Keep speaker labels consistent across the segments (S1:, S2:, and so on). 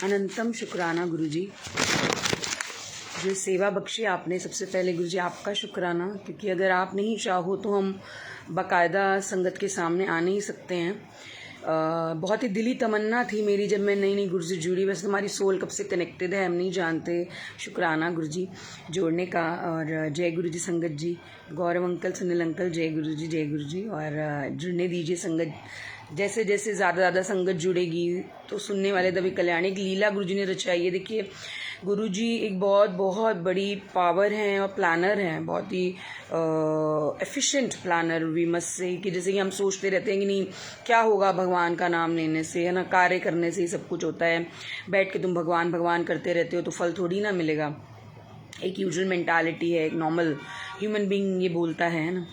S1: अनंतम शुक्राना गुरुजी, जो सेवा बख्शी आपने। सबसे पहले गुरुजी आपका शुक्राना, क्योंकि अगर आप नहीं चाहो तो हम बाकायदा संगत के सामने आ नहीं सकते हैं। बहुत ही दिली तमन्ना थी मेरी जब मैं नई गुरु से जुड़ी। वैसे हमारी सोल कब से कनेक्टेड है हम नहीं जानते। शुक्राना गुरुजी जोड़ने का। और जय गुरुजी संगत जी, गौरव अंकल, सुनील अंकल, जय गुरुजी। और जुड़ने दीजिए संगत। जैसे जैसे ज़्यादा संगत जुड़ेगी तो सुनने वाले तभी कल्याण। एक लीला गुरुजी ने रचाई है। देखिए गुरुजी एक बहुत बड़ी पावर हैं और प्लानर हैं, बहुत ही efficient planner. We must say कि जैसे कि हम सोचते रहते हैं कि नहीं क्या होगा भगवान का नाम लेने से, है ना, कार्य करने से ही सब कुछ होता है। बैठ के तुम भगवान भगवान करते रहते हो तो फल थोड़ी ना मिलेगा। एक यूजुअल मेंटालिटी है, एक नॉर्मल ह्यूमन बीइंग ये बोलता है ना।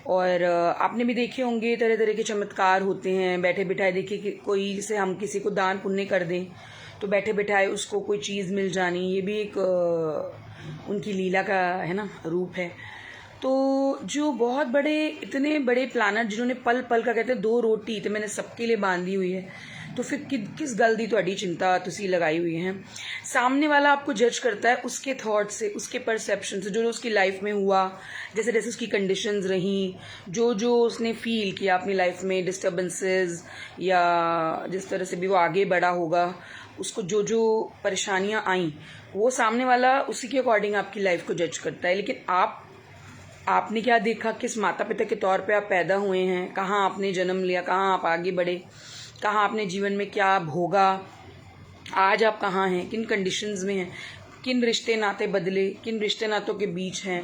S1: और आपने भी देखे होंगे तरह तरह के चमत्कार होते हैं। बैठे बिठाए देखिए कि कोई से हम किसी को दान पुण्य कर दें तो बैठे बिठाए उसको कोई चीज़ मिल जानी, ये भी एक उनकी लीला का है ना रूप है। तो जो बहुत बड़े इतने बड़े प्लानर जिन्होंने पल पल का कहते हैं 2 रोटी तो मैंने सबके लिए बांधी हुई है, तो फिर किस गल दी ਤੁਹਾਡੀ चिंता तुसी लगाई हुई है। सामने वाला आपको जज करता है उसके थॉट से, उसके परसेप्शन से, जो उसकी लाइफ में हुआ, जैसे जैसे उसकी कंडीशंस रही, जो उसने फील किया अपनी लाइफ में, डिस्टर्बेंसेस या जिस तरह से भी वो आगे बढ़ा होगा, उसको जो परेशानियां आई, वो सामने वाला उसी के अकॉर्डिंग आपकी लाइफ को जज करता है। लेकिन आपने क्या देखा, किस माता पिता के तौर पे आप पैदा हुए हैं, कहाँ आपने जन्म लिया, कहाँ आप आगे बढ़े, कहाँ आपने जीवन में क्या भोगा, आज आप कहाँ हैं, किन कंडीशंस में हैं, किन रिश्ते नाते बदले, किन रिश्ते नातों के बीच हैं,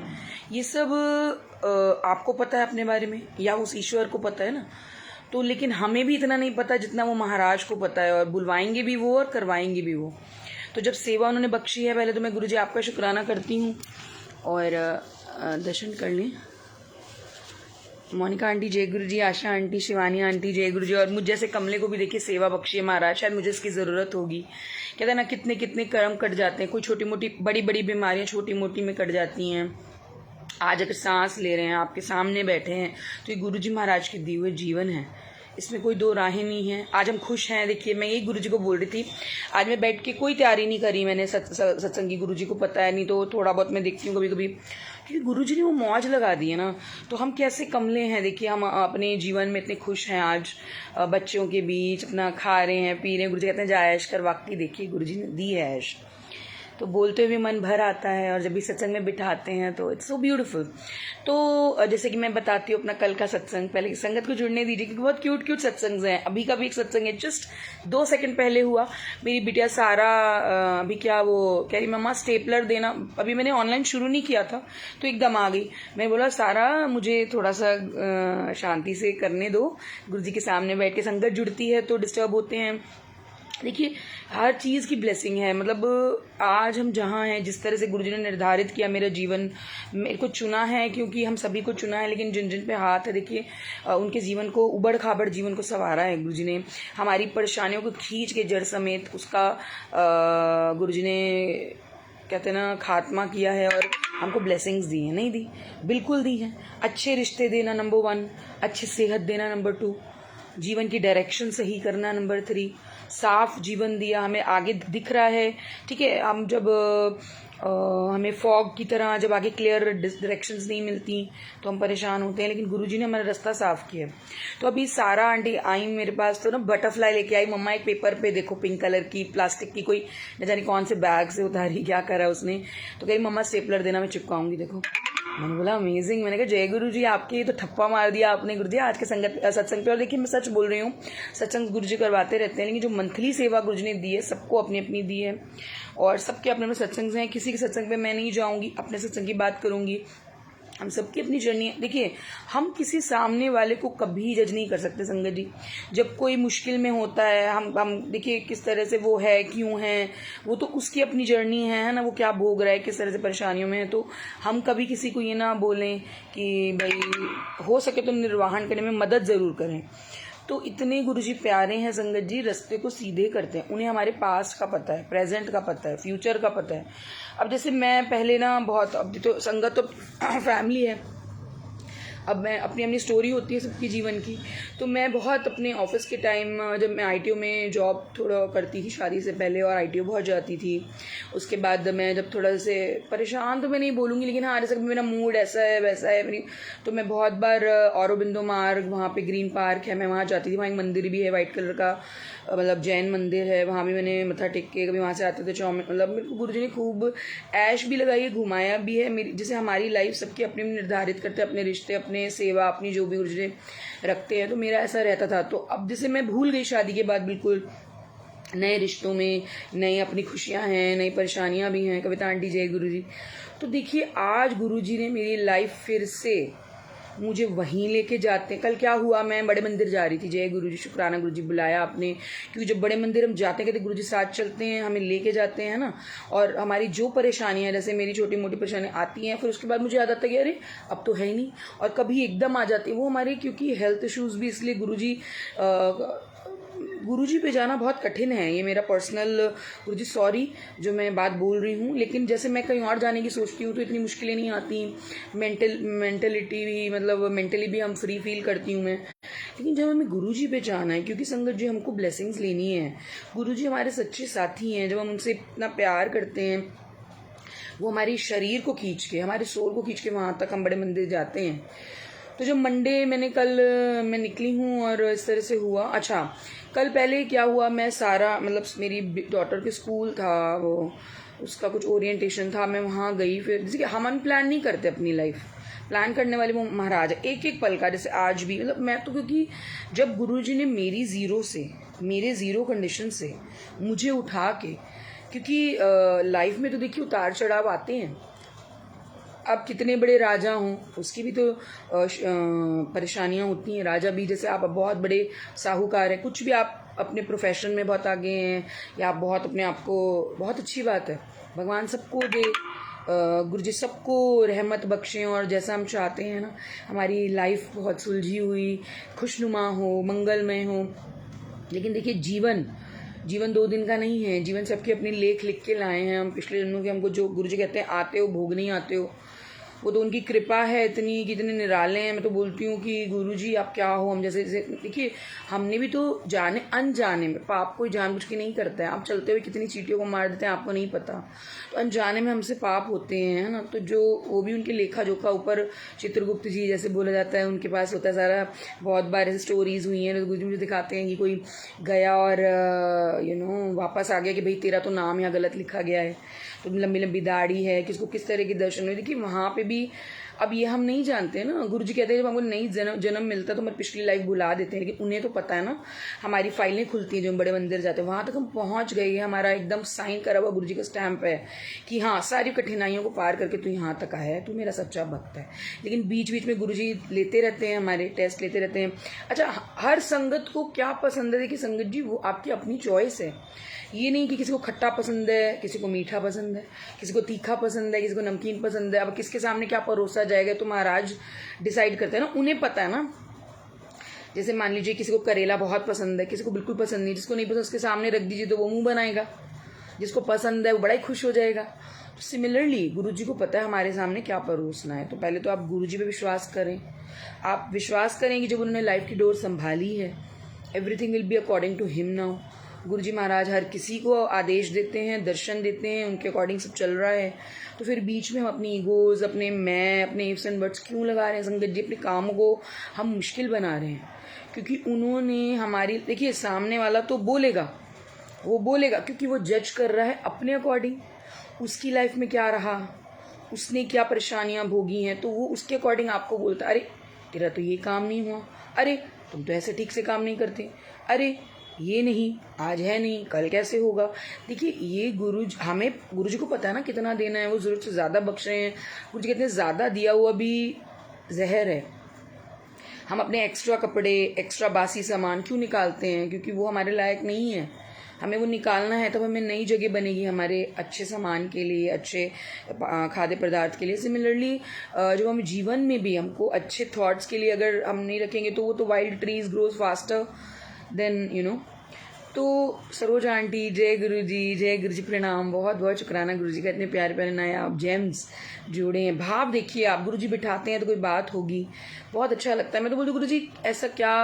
S1: ये सब आपको पता है अपने बारे में या उस ईश्वर को पता है ना। तो लेकिन हमें भी इतना नहीं पता जितना वो महाराज को पता है, और बुलवाएंगे भी वो और करवाएंगे भी वो। तो जब सेवा उन्होंने बख्शी है, पहले तो मैं गुरुजी आपका शुक्राना करती हूँ। और दर्शन कर लें। मोनिका आंटी जय गुरुजी, आशा आंटी, शिवानी आंटी जय गुरुजी। और मुझ जैसे कमले को भी देखिए सेवा बख्शी है महाराज, शायद मुझे इसकी ज़रूरत होगी। कहते हैं ना कितने कितने कर्म कट जाते हैं, कोई छोटी मोटी बड़ी बड़ी बीमारियाँ छोटी मोटी में कट जाती हैं। आज अगर सांस ले रहे हैं, आपके सामने बैठे हैं, तो ये गुरुजी महाराज के दिए हुए जीवन है, इसमें कोई 2 राहें नहीं है। आज हम खुश हैं। देखिए मैं यही गुरुजी को बोल रही थी, आज मैं बैठ के कोई तैयारी नहीं करी मैंने सत्संगी, गुरुजी को पता है, नहीं तो थोड़ा बहुत मैं देखती हूँ कभी कभी, क्योंकि गुरुजी ने वो मौज लगा दी है ना। तो हम कैसे कमले हैं, देखिए हम अपने जीवन में इतने खुश हैं। आज बच्चों के बीच अपना खा रहे हैं, पी रहे हैं। गुरुजी कहते हैं जा ऐश कर। वाकई देखिए गुरुजी ने दी है ऐश, तो बोलते हुए मन भर आता है। और जब भी सत्संग में बिठाते हैं तो इट्स सो ब्यूटीफुल। तो जैसे कि मैं बताती हूँ अपना कल का सत्संग, पहले संगत को जुड़ने दीजिए क्योंकि बहुत क्यूट सत्संग हैं। अभी का भी एक सत्संग है, जस्ट 2 सेकंड पहले हुआ। मेरी बिटिया सारा अभी क्या वो कह रही मम्मा स्टेपलर देना। अभी मैंने ऑनलाइन शुरू नहीं किया था तो एकदम आ गई। मैं बोला सारा मुझे थोड़ा सा शांति से करने दो, गुरुजी के सामने बैठ के संगत जुड़ती है तो डिस्टर्ब होते हैं। देखिए हर चीज़ की ब्लेसिंग है। मतलब आज हम जहाँ हैं, जिस तरह से गुरुजी ने निर्धारित किया मेरा जीवन, मेरे को चुना है, क्योंकि हम सभी को चुना है, लेकिन जिन जिन पे हाथ है देखिए उनके जीवन को, उबड़ खाबड़ जीवन को संवारा है गुरुजी ने। हमारी परेशानियों को खींच के जड़ समेत उसका गुरुजी ने कहते हैं ना खात्मा किया है और हमको ब्लेसिंग्स दी हैं। नहीं दी, बिल्कुल दी हैं। अच्छे रिश्ते देना नंबर 1, अच्छी सेहत देना नंबर 2, जीवन की डायरेक्शन सही करना नंबर 3, साफ जीवन दिया, हमें आगे दिख रहा है। ठीक है, हम जब हमें फॉग की तरह जब आगे क्लियर डायरेक्शंस नहीं मिलती तो हम परेशान होते हैं, लेकिन गुरुजी ने हमारा रास्ता साफ किया। तो अभी सारा आंटी आई मेरे पास तो ना बटरफ्लाई लेके आई। मम्मा एक पेपर पे देखो पिंक कलर की प्लास्टिक की कोई न जाने कौन से बैग से उतारी, क्या करा उसने, तो कही मम्मा स्टेपलर देना, मैं चिपकाऊंगी। देखो मैंने बोला अमेजिंग। मैंने कहा जय गुरु जी, आपके ये तो ठप्पा मार दिया आपने गुरु जी आज के सत्संग पे। और देखिए मैं सच बोल रही हूँ, सत्संग गुरु जी करवाते रहते हैं, लेकिन जो मंथली सेवा गुरु जी ने दी है सबको अपनी अपनी दी है, और सबके अपने अपने सत्संग हैं। किसी के सत्संग पे मैं नहीं जाऊँगी, अपने सत्संग की बात करूँगी। हम सबकी अपनी जर्नी है। देखिए हम किसी सामने वाले को कभी जज नहीं कर सकते संगत जी। जब कोई मुश्किल में होता है, हम देखिए किस तरह से वो है, क्यों है, वो तो उसकी अपनी जर्नी है ना, वो क्या भोग रहा है, किस तरह से परेशानियों में है। तो हम कभी किसी को ये ना बोलें कि भाई हो सके तो निर्वाहन करने में मदद ज़रूर करें। तो इतने गुरुजी प्यारे हैं संगत जी, रास्ते को सीधे करते हैं। उन्हें हमारे पास्ट का पता है, प्रेजेंट का पता है, फ्यूचर का पता है। अब जैसे मैं पहले ना बहुत, अब तो संगत तो फैमिली है, अब मैं अपनी स्टोरी होती है सबकी जीवन की। तो मैं बहुत अपने ऑफिस के टाइम, जब मैं आईटीओ में जॉब थोड़ा करती थी शादी से पहले और आईटीओ बहुत जाती थी, उसके बाद मैं जब थोड़ा से परेशान तो मैं नहीं बोलूँगी, लेकिन हाँ जैसे मेरा मूड ऐसा है वैसा है मेरी, तो मैं बहुत बार औरोबिंदो मार्ग, वहाँ पे ग्रीन पार्क है, मैं वहाँ जाती थी। वहाँ एक मंदिर भी है वाइट कलर का, मतलब जैन मंदिर है, वहाँ भी मैंने मत्था टेक के कभी वहाँ से आते थे चाउमीन, मतलब मेरे को गुरुजी ने खूब ऐश भी लगाई है, घुमाया भी है। मेरी जैसे हमारी लाइफ सबकी अपनी निर्धारित करते हैं, अपने रिश्ते, अपने सेवा, अपनी जो भी गुरुजी ने रखते हैं, तो मेरा ऐसा रहता था। तो अब जैसे मैं भूल गई शादी के बाद बिल्कुल, नए रिश्तों में नई अपनी खुशियाँ हैं, नई परेशानियाँ भी हैं। कविता आंटी जय गुरुजी। तो देखिए आज गुरुजी ने मेरी लाइफ फिर से मुझे वहीं लेके जाते हैं। कल क्या हुआ, मैं बड़े मंदिर जा रही थी, जय गुरुजी, शुक्राना गुरुजी, बुलाया आपने, क्योंकि जब बड़े मंदिर हम जाते हैं कहते गुरुजी साथ चलते हैं, हमें लेके जाते हैं ना। और हमारी जो परेशानियाँ, जैसे मेरी छोटी मोटी परेशानियाँ आती हैं, फिर उसके बाद मुझे याद आता है कि अरे अब तो है ही नहीं, और कभी एकदम आ जाती है वो हमारी, क्योंकि हेल्थ इश्यूज़ भी, इसलिए गुरुजी पे जाना बहुत कठिन है। ये मेरा पर्सनल, गुरुजी सॉरी जो मैं बात बोल रही हूँ, लेकिन जैसे मैं कहीं और जाने की सोचती हूँ तो इतनी मुश्किलें नहीं आती। मेंटलिटी भी, मतलब मेंटली भी हम फ्री फील करती हूँ मैं। लेकिन जब हमें गुरुजी पे जाना है, क्योंकि संगत जी हमको ब्लेसिंग्स लेनी है, गुरुजी हमारे सच्चे साथी हैं। जब हम उनसे इतना प्यार करते हैं, वो हमारी शरीर को खींच के, हमारे सोल को खींच के वहाँ तक हम बड़े मंदिर जाते हैं। तो जब मंडे मैं निकली हूँ और इस तरह से हुआ। अच्छा, कल पहले क्या हुआ, मैं सारा, मतलब मेरी डॉटर के स्कूल था, वो उसका कुछ ओरिएंटेशन था, मैं वहाँ गई। फिर जैसे कि हम प्लान नहीं करते अपनी लाइफ, प्लान करने वाले वो महाराज है, एक एक पल का। जैसे आज भी, मतलब मैं तो, क्योंकि जब गुरुजी ने मेरी मेरे ज़ीरो कंडीशन से मुझे उठा के, क्योंकि लाइफ में तो देखिए उतार चढ़ाव आते हैं। आप कितने बड़े राजा हों, उसकी भी तो परेशानियां होती हैं। राजा भी, जैसे आप बहुत बड़े साहूकार हैं, कुछ भी आप अपने प्रोफेशन में बहुत आगे हैं, या आप बहुत अपने आप को, बहुत अच्छी बात है, भगवान सबको दे, गुरुजी सबको रहमत बख्शें, और जैसा हम चाहते हैं ना, हमारी लाइफ बहुत सुलझी हुई, खुशनुमा हो, मंगलमय हो। लेकिन देखिए जीवन 2 दिन का नहीं है। जीवन सबके अपनी लेख लिख के लाए हैं हम पिछले जन्मों के। हमको जो गुरुजी कहते हैं आते हो भोग नहीं आते हो, वो तो उनकी कृपा है इतनी कि इतने निराले हैं। मैं तो बोलती हूँ कि गुरुजी आप क्या हो, हम जैसे देखिए हमने भी तो जाने अनजाने में, पाप कोई जानबूझ के नहीं करता है। आप चलते हुए कितनी चींटियों को मार देते हैं आपको नहीं पता, तो अनजाने में हमसे पाप होते हैं, है ना। तो जो वो भी उनके लेखा जोखा ऊपर चित्रगुप्त जी जैसे बोला जाता है, उनके पास होता है सारा। बहुत बार ऐसी स्टोरीज हुई हैं, गुरुजी मुझे दिखाते हैं कि कोई गया और वापस आ गया कि भाई तेरा तो नाम यहाँ गलत लिखा गया है, तो लंबी लंबी दाढ़ी है, किसको किस तरह के दर्शन हुए। देखिए वहाँ पे भी, अब ये हम नहीं जानते हैं ना। गुरुजी कहते हैं जब हमको नई जन्म मिलता है तो हमारी पिछली लाइफ भुला देते हैं, लेकिन उन्हें तो पता है ना। हमारी फाइलें खुलती हैं जो हम बड़े मंदिर जाते हैं, वहाँ तक हम पहुँच गए हैं, हमारा एकदम साइन करा हुआ गुरुजी का स्टैंप है कि हाँ सारी कठिनाइयों को पार करके तू यहाँ तक आया है, तू मेरा सच्चा भक्त है। लेकिन बीच बीच में गुरुजी लेते रहते हैं, हमारे टेस्ट लेते रहते हैं। अच्छा, हर संगत को क्या पसंद है, देखिए संगत जी वो आपकी अपनी चॉइस है। ये नहीं कि किसी को खट्टा पसंद है, किसी को मीठा पसंद है, किसी को तीखा पसंद है, किसी को नमकीन पसंद है। अब किसके सामने क्या परोसा जाएगा तो महाराज डिसाइड करते हैं ना, उन्हें पता है ना। जैसे मान लीजिए किसी को करेला बहुत पसंद है, किसी को बिल्कुल पसंद नहीं, जिसको नहीं पसंद उसके सामने रख दीजिए तो वो मुंह बनाएगा, जिसको पसंद है वो बड़ा ही खुश हो जाएगा। तो सिमिलरली गुरुजी को पता है हमारे सामने क्या परोसना है। तो पहले तो आप गुरुजी पे विश्वास करें। आप विश्वास करें कि जब उन्होंने लाइफ की डोर संभाली है, everything will be according to him now. Guruji Maharaj हर किसी को आदेश देते हैं, दर्शन देते हैं, उनके अकॉर्डिंग सब चल रहा है। तो फिर बीच में हम अपनी ईगोज, अपने मैं, अपने इफ्स एंड बट्स क्यों लगा रहे हैं संगत जी? अपने कामों को हम मुश्किल बना रहे हैं, क्योंकि उन्होंने हमारी, देखिए सामने वाला तो बोलेगा, वो बोलेगा क्योंकि वो जज कर रहा है अपने अकॉर्डिंग, उसकी लाइफ में क्या रहा, उसने क्या परेशानियां भोगी हैं, तो वो उसके अकॉर्डिंग आपको बोलता है अरे तेरा तो ये काम नहीं हुआ, अरे तुम तो ऐसे ठीक से काम नहीं करते, अरे ये नहीं, आज है नहीं, कल कैसे होगा। देखिए ये हमें गुरुजी को पता है ना कितना देना है, वो ज़रूरत से ज़्यादा बख्श रहे हैं। गुरुजी कहते हैं ज़्यादा दिया हुआ भी जहर है। हम अपने एक्स्ट्रा कपड़े, एक्स्ट्रा बासी सामान क्यों निकालते हैं? क्योंकि वो हमारे लायक नहीं है। हमें वो निकालना है, तब हमें नई जगह बनेगी हमारे अच्छे सामान के लिए, अच्छे खाद्य पदार्थ के लिए। सिमिलरली जो हम जीवन में भी हमको अच्छे थॉट्स के लिए अगर हम नहीं रखेंगे तो वो तो wild trees grows faster than तो सरोजा आंटी, जय गुरु जी, प्रणाम, बहुत बहुत शुक्राना गुरु जी का, इतने प्यारे प्यारे नए आप जेम्स जोड़े हैं। भाव देखिए आप, गुरु जी बिठाते हैं तो कोई बात होगी, बहुत अच्छा लगता है। मैं तो बोलती हूँ गुरु जी ऐसा क्या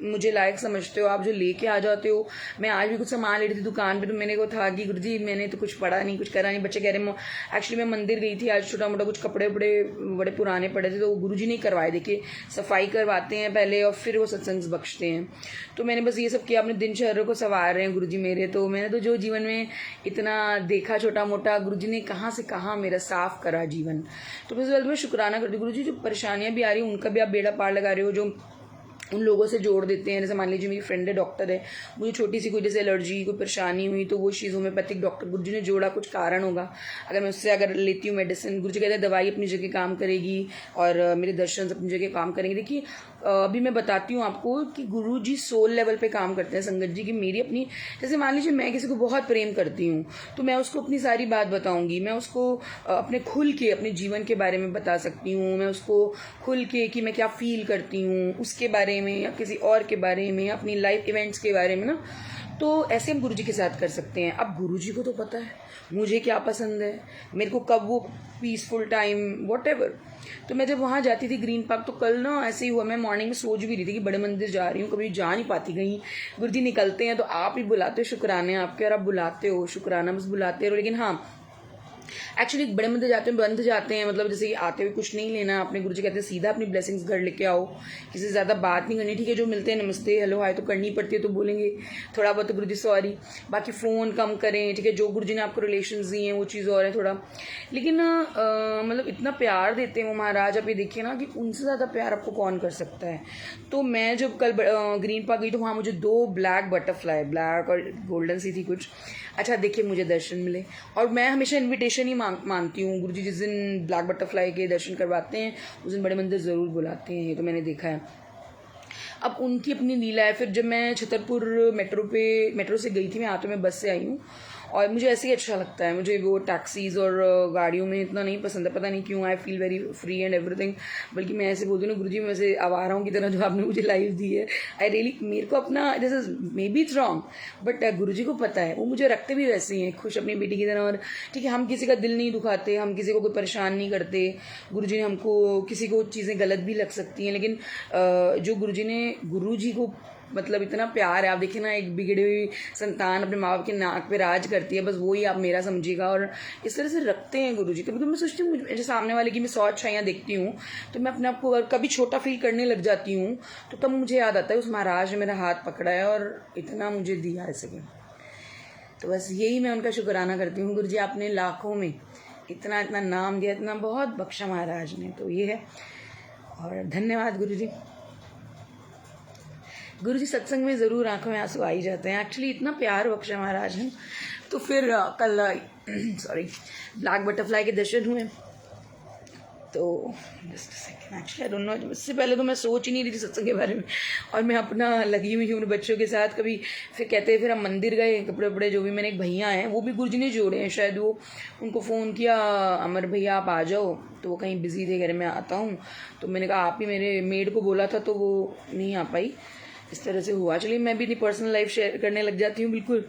S1: मुझे लायक समझते हो आप जो लेके आ जाते हो। मैं आज भी कुछ सामान ले रही थी दुकान पे, तो मैंने को था कि गुरुजी मैंने तो कुछ पढ़ा नहीं, कुछ करा नहीं। बच्चे कह रहे एक्चुअली मैं मंदिर गई थी आज, छोटा मोटा कुछ कपड़े बड़े पुराने पड़े थे, तो गुरुजी नहीं करवाए। देखिए सफाई करवाते हैं पहले और फिर वो सत्संग बख्शते हैं। तो मैंने बस ये सब किया, अपने दिनचर्या को संवार रहे हैं गुरुजी मेरे। तो मैंने तो जो जीवन में इतना देखा छोटा मोटा, गुरुजी ने कहाँ से कहाँ मेरा साफ करा जीवन। तो मैं शुक्राना करती हूँ गुरुजी। जो परेशानियाँ भी आ रही हैं उनका भी आप बेड़ा पार लगा रहे हो, जो उन लोगों से जोड़ देते हैं। जैसे मान लीजिए मेरी फ्रेंड है, डॉक्टर है, मुझे छोटी सी कोई जैसे एलर्जी कोई परेशानी हुई तो वो चीज़ होम्योपैथिक डॉक्टर गुरुजी ने जोड़ा, कुछ कारण होगा। अगर मैं उससे अगर लेती हूँ मेडिसिन, गुरुजी कहते हैं दवाई अपनी जगह काम करेगी और मेरे दर्शन अपनी जगह काम करेंगे। देखिए अभी मैं बताती हूँ आपको कि गुरुजी सोल लेवल पे काम करते हैं संगत जी की। मेरी अपनी जैसे मान लीजिए मैं किसी को बहुत प्रेम करती हूँ तो मैं उसको अपनी सारी बात बताऊंगी, मैं उसको अपने खुल के अपने जीवन के बारे में बता सकती हूँ, मैं उसको खुल के कि मैं क्या फील करती हूँ उसके बारे में या किसी और के बारे में, अपनी लाइफ इवेंट्स के बारे में ना। तो ऐसे हम गुरुजी के साथ कर सकते हैं। अब गुरुजी को तो पता है मुझे क्या पसंद है, मेरे को कब वो पीसफुल टाइम व्हाटएवर। तो मैं जब वहाँ जाती थी ग्रीन पार्क, तो कल ना ऐसे ही हुआ, मैं मॉर्निंग में सोच भी रही थी कि बड़े मंदिर जा रही हूँ, कभी जा नहीं पाती कहीं। गुरुजी निकलते हैं तो आप ही बुलाते हो, शुक्राने आपके, और आप बुलाते हो, शुक्राना बस बुलाते रहो। लेकिन हाँ एक्चुअली बड़े मंदिर जाते हैं, बंद जाते हैं, मतलब जैसे कि आते हुए कुछ नहीं लेना अपने। गुरुजी कहते हैं सीधा अपनी ब्लेसिंग्स घर लेके आओ, किसी से ज़्यादा बात नहीं करनी। ठीक है जो मिलते हैं नमस्ते हेलो हाय तो करनी पड़ती है तो बोलेंगे थोड़ा बहुत, तो गुरुजी सॉरी, बाकी फ़ोन कम करें। ठीक है जो गुरुजी ने आपको रिलेशन दिए हैं वो चीज़ और है थोड़ा, लेकिन मतलब इतना प्यार देते हैं वो महाराज। आप ये देखिए ना कि उनसे ज़्यादा प्यार आपको कौन कर सकता है। तो मैं जब कल ग्रीन पार्क गई तो वहाँ मुझे 2 ब्लैक बटरफ्लाई, ब्लैक और गोल्डन सी थी कुछ, अच्छा देखिए मुझे दर्शन मिले। और मैं हमेशा इनविटेशन ही मानती हूँ, गुरुजी जिस दिन ब्लैक बटरफ्लाई के दर्शन करवाते हैं उस दिन बड़े मंदिर ज़रूर बुलाते हैं, ये तो मैंने देखा है। अब उनकी अपनी लीला है। फिर जब मैं छतरपुर मेट्रो से गई थी, मैं आते में बस से आई हूँ, और मुझे ऐसे ही अच्छा लगता है। मुझे वो टैक्सीज़ और गाड़ियों में इतना नहीं पसंद है, पता नहीं क्यों। I feel very free and everything. बल्कि मैं ऐसे बोलती हूँ ना गुरुजी, मैं वैसे आवारा हूँ की तरह जो आपने मुझे लाइफ दी है। आई रियली, मेरे को अपना जैसे maybe it's wrong but Guruji को पता है, वो मुझे रखते भी वैसे ही हैं, खुश अपनी बेटी की तरह। और ठीक है हम किसी का दिल नहीं दुखाते, हम किसी को कोई परेशान नहीं करते। गुरुजी ने हमको, किसी को चीज़ें गलत भी लग सकती हैं, लेकिन जो गुरुजी को मतलब इतना प्यार है। आप देखिए ना, एक बिगड़ी हुई संतान अपने माँ बाप के नाक पे राज करती है, बस वो ही आप मेरा समझिएगा। और इस तरह से रखते हैं गुरुजी। कभी मैं सोचती हूँ जैसे सामने वाले की मैं 100 अच्छाइयाँ देखती हूँ तो मैं अपने आप को कभी छोटा फील करने लग जाती हूँ, तो तब मुझे याद आता है उस महाराज ने मेरा हाथ पकड़ा है और इतना मुझे दिया है सके। तो बस यही मैं उनका शुक्राना करती हूँ। गुरुजी आपने लाखों में इतना इतना नाम दिया, इतना बहुत बख्शा महाराज ने, तो ये है। और धन्यवाद गुरुजी। गुरुजी सत्संग में ज़रूर आंखों में आंसू आ ही जाते हैं। एक्चुअली इतना प्यार बख्शा महाराज ने। तो फिर कल सॉरी ब्लैक बटरफ्लाई के दर्शन हुए। तो just second, actually I don't know, इससे पहले तो मैं सोच ही नहीं रही थी सत्संग के बारे में, और मैं अपना लगी हुई हूँ बच्चों के साथ। कभी फिर कहते हैं फिर हम मंदिर गए, कपड़े वपड़े जो भी, मेरे एक भैया हैं वो भी गुरुजी ने जोड़े हैं शायद, वो उनको फ़ोन किया अमर भैया आप आ जाओ, तो वो कहीं बिजी थे, घर में आता हूँ। तो मैंने कहा आप ही, मेरे मेड को बोला था तो वो नहीं आ पाई, इस तरह से हुआ। चलिए मैं भी अपनी पर्सनल लाइफ शेयर करने लग जाती हूँ। बिल्कुल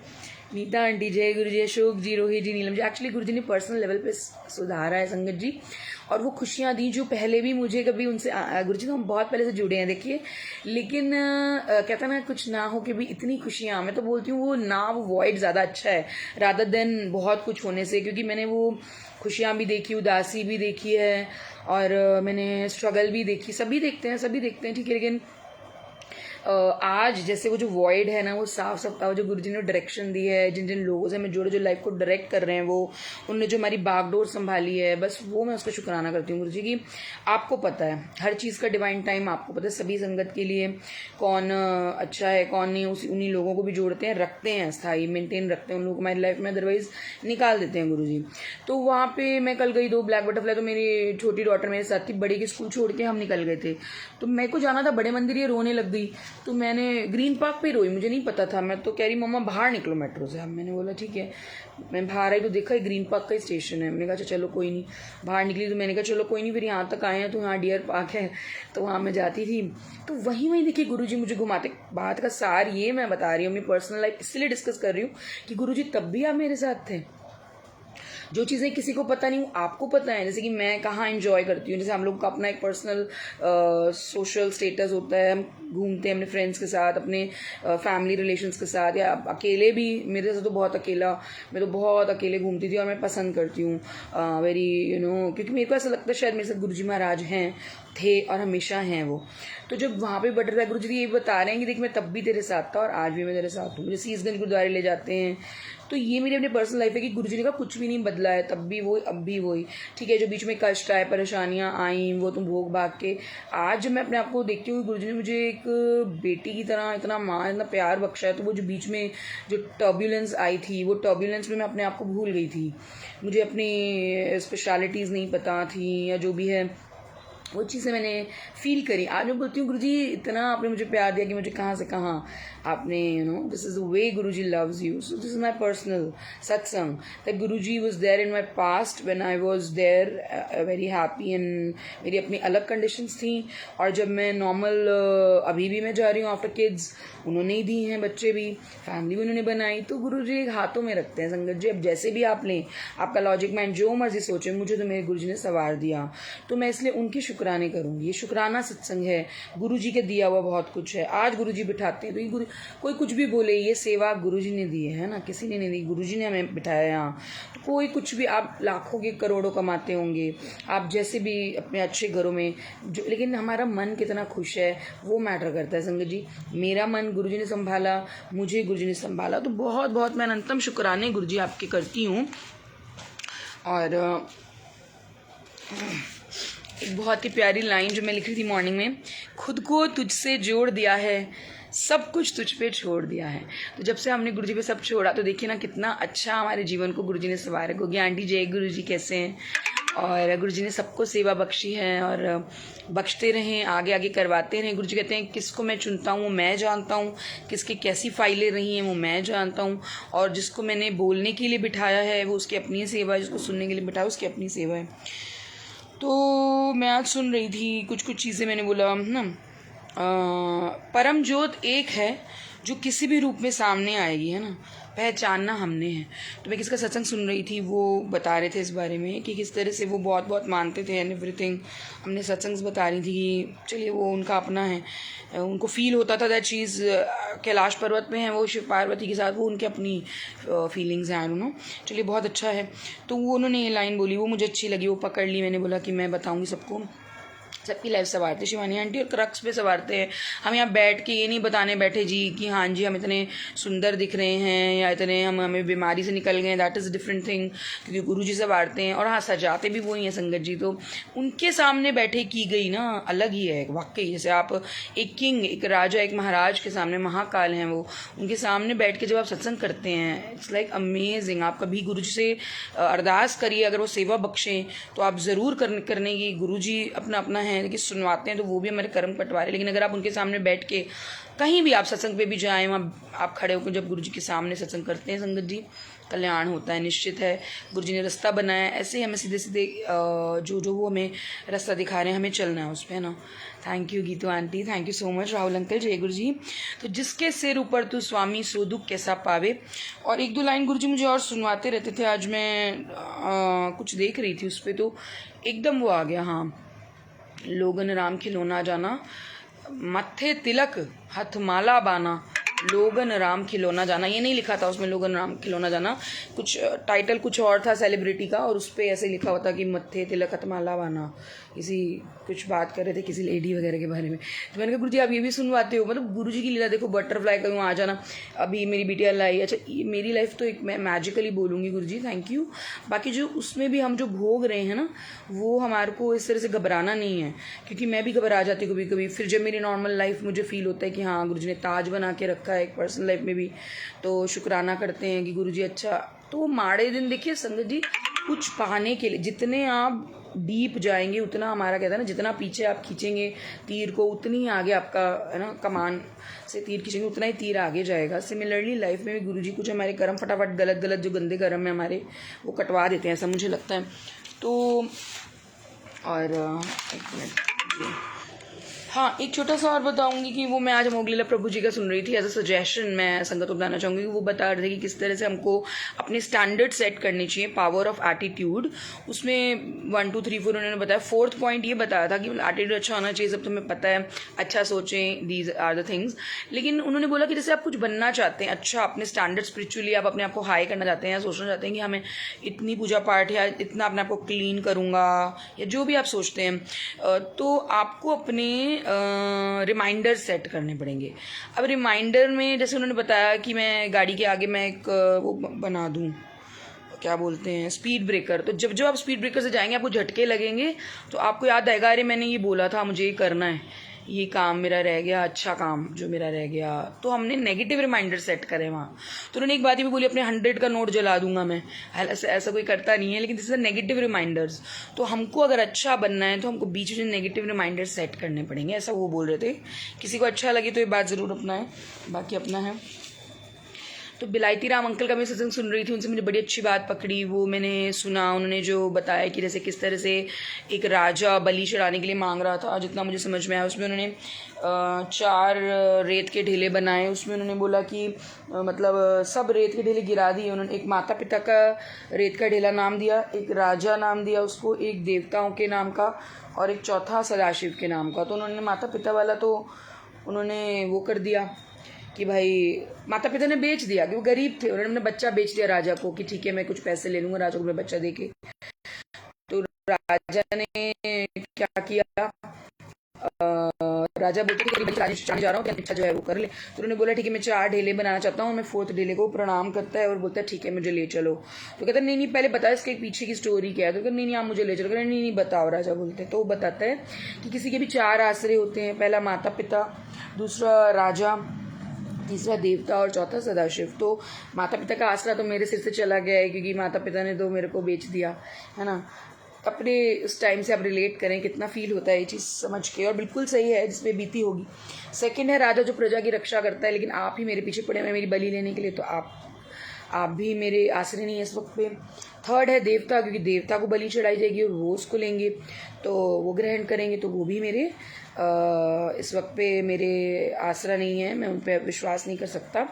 S1: नीता आंटी, जय गुरु जी, अशोक जी, रोहित जी, नीलम जी। एक्चुअली गुरुजी ने पर्सनल लेवल पे सुधारा है संगत जी, और वो खुशियाँ दी जो पहले भी मुझे कभी उनसे, गुरुजी तो हम बहुत पहले से जुड़े हैं देखिए, लेकिन कहता ना कुछ ना हो कि भी इतनी खुशियाँ, मैं तो बोलती हूँ वो ना, वो वॉइड ज़्यादा अच्छा है रादर देन बहुत कुछ होने से। क्योंकि मैंने वो खुशियाँ भी देखी, उदासी भी देखी है, और मैंने स्ट्रगल भी देखी, सभी देखते हैं ठीक है। लेकिन आज जैसे वो जो वॉइड है ना, वो साफ साफ जो गुरुजी ने डायरेक्शन दी है, जिन जिन लोगों से मैं जुड़े, जो लाइफ को डायरेक्ट कर रहे हैं, वो उनने जो हमारी बागडोर संभाली है, बस वो मैं उसका शुक्राना करती हूँ गुरुजी की। आपको पता है हर चीज़ का डिवाइन टाइम आपको पता है, सभी संगत के लिए कौन अच्छा है कौन नहीं, उन्हीं लोगों को भी जोड़ते हैं, रखते हैं, स्थायी मेंटेन रखते हैं उन लोग हमारी लाइफ में, अदरवाइज निकाल देते हैं गुरुजी। तो वहाँ पे मैं कल गई, 2 ब्लैक बटरफ्लाई, तो मेरी छोटी डॉटर मेरे साथ थी, बड़ी के स्कूल छोड़ के हम निकल गए थे। तो मेरे को जाना था बड़े मंदिर, ये रोने लग गई। तो मैंने ग्रीन पार्क पे रोई, मुझे नहीं पता था। मैं तो कह रही मम्मा बाहर निकलो मेट्रो से। अब मैंने बोला ठीक है। मैं बाहर आई तो देखा ग्रीन पार्क का ही स्टेशन है। मैंने कहा चलो कोई नहीं, बाहर निकली तो मैंने कहा चलो कोई नहीं, फिर यहाँ तक आए हैं तो यहाँ डियर पार्क है, तो वहाँ मैं जाती थी। तो वहीं देखिए गुरुजी मुझे घुमाते। बात का सार ये मैं बता रही हूँ, अपनी पर्सनल लाइफ इसलिए डिस्कस कर रही हूँ कि गुरुजी तब भी आप मेरे साथ थे। जो चीज़ें किसी को पता नहीं वो आपको पता है। जैसे कि मैं कहाँ एंजॉय करती हूँ, जैसे हम लोग का अपना एक पर्सनल सोशल स्टेटस होता है, हम घूमते हैं अपने फ्रेंड्स के साथ, अपने फैमिली रिलेशंस के साथ, या अकेले भी। मेरे से तो बहुत अकेला, मैं तो बहुत अकेले घूमती थी और मैं पसंद करती हूँ वेरी क्योंकि मेरे को ऐसा लगता है शायद मेरे साथ गुरुजी महाराज हैं, थे और हमेशा हैं वो। तो जब वहाँ पे बटरफ्लाई गुरुजी ये बता रहे हैं कि देख मैं तब भी तेरे साथ था और आज भी मैं तेरे साथ हूँ, मुझे शीशगंज गुरुद्वारे ले जाते हैं। तो ये मेरी अपनी पर्सनल लाइफ है कि गुरुजी ने कहा कुछ भी नहीं बदला है, तब भी वही अब भी वही। ठीक है, जो बीच में कष्ट आए, परेशानियाँ आई, वो तुम भोग भाग के आज जब मैं अपने आप को देखती हूँ, गुरुजी ने मुझे एक बेटी की तरह इतना माँ इतना प्यार बख्शा है। तो वो जो बीच में जो टर्ब्यूलेंस आई थी, वो टर्ब्यूलेंस में मैं अपने आप को भूल गई थी। मुझे अपनी स्पेशलिटीज़ नहीं पता थी या जो भी है वो चीज़ें मैंने फील करी। आज मैं बोलती हूँ गुरुजी इतना आपने मुझे प्यार दिया कि मुझे कहाँ से कहाँ आपने this is the way Guruji loves you. So this is my personal satsang that Guruji was there in my past when I was there very happy and मेरी अपनी अलग कंडीशंस थी। और जब मैं नॉर्मल अभी भी मैं जा रही हूँ आफ्टर किड्स, उन्होंने ही दी हैं, बच्चे भी, फैमिली भी उन्होंने बनाई। तो गुरुजी हाथों में रखते हैं संगत जी। अब जैसे भी आप लें, आपका लॉजिक माइंड जो मर्जी सोचे, मुझे तो मेरे गुरुजी ने सवार दिया, तो मैं इसलिए उनकी शुक्राने करूँगी। ये शुक्राना सत्संग है, गुरुजी के दिया हुआ बहुत कुछ है। आज गुरुजी बिठाते हैं तो ये कोई कुछ भी बोले, ये सेवा गुरुजी ने दी है ना, किसी ने नहीं दी, गुरुजी ने हमें बिठाया यहाँ। तो कोई कुछ भी, आप लाखों के करोड़ों कमाते होंगे, आप जैसे भी अपने अच्छे घरों में जो, लेकिन हमारा मन कितना खुश है वो मैटर करता है संगत जी। मेरा मन गुरुजी ने संभाला, मुझे गुरुजी ने संभाला, तो बहुत बहुत मैं अनंतम शुक्राने गुरुजी आपके करती हूँ। और एक बहुत ही प्यारी लाइन जो मैं लिख रही थी मॉर्निंग में, खुद को तुझसे जोड़ दिया है, सब कुछ तुझ पे छोड़ दिया है। तो जब से हमने गुरुजी पे सब छोड़ा तो देखिए ना कितना अच्छा हमारे जीवन को गुरुजी ने संवारा। गोगी आंटी जय गुरुजी कैसे हैं? और गुरुजी ने सबको सेवा बख्शी है और बख्शते रहें, आगे आगे करवाते रहें। गुरुजी कहते हैं किसको मैं चुनता हूँ वो मैं जानता हूँ, किसकी कैसी फाइलें रही हैं वो मैं जानता हूँ, और जिसको मैंने बोलने के लिए बिठाया है वो उसकी अपनी सेवा है, जिसको सुनने के लिए बिठाया उसकी अपनी सेवा है। तो मैं आज सुन रही थी कुछ चीज़ें, मैंने बोला ना परम ज्योत एक है जो किसी भी रूप में सामने आएगी, है ना, पहचानना हमने है। तो मैं किसका सत्संग सुन रही थी, वो बता रहे थे इस बारे में कि किस तरह से वो बहुत बहुत मानते थे एंड एवरीथिंग। हमने सत्संग बता रही थी कि चलिए वो उनका अपना है, उनको फील होता था दैट चीज़ कैलाश पर्वत में है वो शिव पार्वती के साथ, वो उनकी अपनी फीलिंग्स हैं, आई डोंट नो। चलिए बहुत अच्छा है। तो वो उन्होंने ये लाइन बोली, वो मुझे अच्छी लगी, वो पकड़ ली। मैंने बोला कि मैं बताऊँगी सबको। सबकी लाइफ संवारते शिवानी आंटी और क्रक्स पे संवारते हैं। हम यहाँ बैठ के ये नहीं बताने बैठे जी कि हाँ जी हम इतने सुंदर दिख रहे हैं या इतने हमें बीमारी से निकल गए, दैट इज़ डिफरेंट थिंग, क्योंकि गुरु जी संवारते हैं और हाँ सजाते भी वही हैं संगत जी। तो उनके सामने बैठे की गई ना अलग ही है वाकई। जैसे आप एक किंग, एक राजा, एक महाराज के सामने, महाकाल हैं वो, उनके सामने बैठ के जब आप सत्संग करते हैं, इट्स लाइक अमेजिंग। आप कभी गुरु जी से अरदास करिए, अगर वो सेवा बख्शें तो आप ज़रूर करने की। गुरु जी अपना अपना है कि सुनवाते हैं तो वो भी हमारे कर्म कटवारे, लेकिन अगर आप उनके सामने बैठ के कहीं भी आप सत्संग पे भी जाएं, वहाँ आप खड़े होकर जब गुरु जी के सामने सत्संग करते हैं संगत जी, कल्याण होता है, निश्चित है। गुरु जी ने रास्ता बनाया है, ऐसे ही हमें सीधे सीधे जो वो हमें रास्ता दिखा रहे हैं, हमें चलना है उस पर, है ना। Thank you Geetu aunty, thank you so much. Rahul uncle जय गुरु जी। तो जिसके सिर ऊपर तू स्वामी सो दुख कैसा पावे। और एक दो लाइन गुरु जी मुझे और सुनवाते रहते थे। आज मैं कुछ देख रही थी उस पर तो एकदम वो आ गया, हाँ, लोगन राम खिलौना जाना, मत्थे तिलक हथ माला बाना, लोगन राम खिलौना जाना। ये नहीं लिखा था उसमें लोगन राम खिलौना जाना, कुछ टाइटल कुछ और था सेलिब्रिटी का, और उस पर ऐसे लिखा हुआ था कि मत्थे तिलक हथ माला बाना। किसी कुछ बात कर रहे थे किसी लेडी वगैरह के बारे में। तो मैंने कहा गुरुजी आप ये भी सुनवाते हो, मतलब गुरुजी की लीला देखो, बटरफ्लाई का आ जाना। अभी मेरी बिटिया लाई, अच्छा ये मेरी लाइफ तो एक मैं मैजिकली बोलूँगी गुरुजी, थैंक यू। बाकी जो उसमें भी हम जो भोग रहे हैं ना, वो हमारे को इस तरह से घबराना नहीं है, क्योंकि मैं भी घबरा जाती कभी कभी। फिर जब मेरी नॉर्मल लाइफ मुझे फील होता है कि हाँ गुरुजी ने ताज बना के रखा है एक पर्सनल लाइफ में भी, तो शुक्राना करते हैं कि गुरुजी अच्छा। तो वो माड़े दिन देखिए संगत जी, कुछ पाने के लिए जितने आप डीप जाएंगे उतना हमारा कहता है ना, जितना पीछे आप खींचेंगे तीर को उतनी ही आगे आपका है ना, कमान से तीर खींचेंगे उतना ही तीर आगे जाएगा। सिमिलरली लाइफ में भी गुरुजी कुछ हमारे कर्म फटाफट गलत गलत जो गंदे कर्म है हमारे वो कटवा देते हैं, ऐसा मुझे लगता है। तो और एक मिनट, हाँ एक छोटा सा और बताऊंगी कि वो मैं आज मोगलीला प्रभु जी का सुन रही थी, एज अ सजेशन मैं संगत को बताना चाहूँगी कि वो बता रहे थे कि किस तरह से हमको अपने स्टैंडर्ड सेट करनी चाहिए, पावर ऑफ एटीट्यूड। उसमें 1 2 3 4 उन्होंने बताया। 4th पॉइंट ये बताया था कि एटीट्यूड अच्छा होना चाहिए, सब तुम्हें पता है, अच्छा सोचें, दीज आर द थिंग्स। लेकिन उन्होंने बोला कि जैसे आप कुछ बनना चाहते हैं, अच्छा अपने स्टैंडर्ड स्पिरिचुअली आप अपने आप को हाई करना चाहते हैं, या सोचना चाहते हैं कि हमें इतनी पूजा पाठ या इतना अपने आप को क्लीन करूँगा, या जो भी आप सोचते हैं, तो आपको अपने रिमाइंडर सेट करने पड़ेंगे। अब रिमाइंडर में जैसे उन्होंने बताया कि मैं गाड़ी के आगे मैं एक वो बना दूँ, क्या बोलते हैं, स्पीड ब्रेकर। तो जब आप स्पीड ब्रेकर से जाएंगे आपको झटके लगेंगे तो आपको याद आएगा, अरे मैंने ये बोला था मुझे ये करना है, ये काम मेरा रह गया, अच्छा काम जो मेरा रह गया। तो हमने नेगेटिव रिमाइंडर सेट करे वहाँ। तो उन्होंने एक बात ये भी बोली, अपने 100 का नोट जला दूंगा मैं, ऐसा कोई करता नहीं है, लेकिन दिस इज नेगेटिव रिमाइंडर्स। तो हमको अगर अच्छा बनना है तो हमको बीच में नेगेटिव रिमाइंडर सेट करने पड़ेंगे, ऐसा वो बोल रहे थे। किसी को अच्छा लगे तो ये बात ज़रूर अपनाएं, बाकी अपना है। तो बिलायती राम अंकल का मैं सत्संग सुन रही थी, उनसे मुझे बड़ी अच्छी बात पकड़ी। वो मैंने सुना, उन्होंने जो बताया कि जैसे किस तरह से एक राजा बलि चढ़ाने के लिए मांग रहा था, जितना मुझे समझ में आया उसमें उन्होंने 4 रेत के ढेले बनाए। उसमें उन्होंने बोला कि मतलब सब रेत के ढेले गिरा दिए उन्होंने। एक माता पिता का रेत का ढेला नाम दिया, एक राजा नाम दिया उसको, एक देवताओं के नाम का, और एक चौथा सदाशिव के नाम का। तो उन्होंने माता पिता वाला तो उन्होंने वो कर दिया कि भाई माता पिता ने बेच दिया, कि वो गरीब थे, उन्होंने बच्चा बेच दिया राजा को कि ठीक है मैं कुछ पैसे ले लूँगा, राजा को मैं बच्चा दे के। तो राजा ने क्या किया, राजा बोलते थे कि राजस्थान जा रहा हूँ, क्या इच्छा जो है वो कर ले। तो उन्होंने बोला ठीक है मैं 4 ढेले बनाना चाहता हूँ। मैं 4th ढेले को प्रणाम करता है और बोलता है ठीक है मुझे ले चलो। तो कहता है नहीं पहले बताओ इसके पीछे की स्टोरी क्या है। तो कहते नहीं आप मुझे ले चलो। कहते नहीं बताओ। राजा बोलते हैं तो वो बताता है कि किसी के भी 4 आश्रय होते हैं, पहला माता पिता, दूसरा राजा, तीसरा देवता और चौथा सदाशिव। तो माता पिता का आसरा तो मेरे सिर से चला गया है क्योंकि माता पिता ने तो मेरे को बेच दिया है ना। अपने उस टाइम से आप रिलेट करें कितना फील होता है ये चीज़ समझ के, और बिल्कुल सही है जिसपे बीती होगी। सेकंड है राजा जो प्रजा की रक्षा करता है, लेकिन आप ही मेरे पीछे पड़े हैं मेरी बलि लेने के लिए, तो आप भी मेरे आश्रय नहीं है इस वक्त पे। थर्ड है देवता, क्योंकि देवता को बलि चढ़ाई जाएगी और वो उसको लेंगे तो वो ग्रहण करेंगे, तो वो भी मेरे इस वक्त पे मेरे आसरा नहीं है, मैं उन पर विश्वास नहीं कर सकता।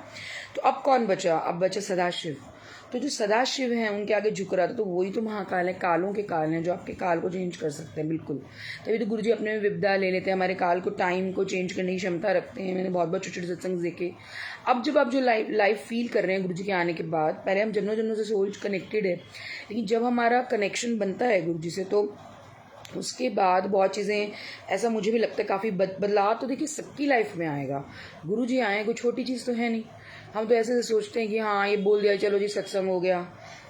S1: तो अब कौन बचा, अब बचा सदाशिव। तो जो सदाशिव हैं उनके आगे झुक रहा था, तो वही तो महाकाल है, कालों के काल हैं जो आपके काल को चेंज कर सकते हैं। बिल्कुल तभी तो गुरुजी अपने में विपदा ले लेते हैं, हमारे काल को, टाइम को चेंज करने की क्षमता रखते हैं। मैंने बहुत छोटे छोटे सत्संग देखे। अब जब आप जो लाइफ फील कर रहे हैं गुरुजी के आने के बाद, पहले हम जन्मों जन्मों से सोल कनेक्टेड है, लेकिन जब हमारा कनेक्शन बनता है गुरुजी से तो उसके बाद बहुत चीज़ें, ऐसा मुझे भी लगता है काफ़ी बदलाव तो देखिए सबकी लाइफ में आएगा। गुरुजी आए, कोई छोटी चीज़ तो है नहीं। हम तो ऐसे सोचते हैं कि हाँ ये बोल दिया चलो जी सत्संग हो गया,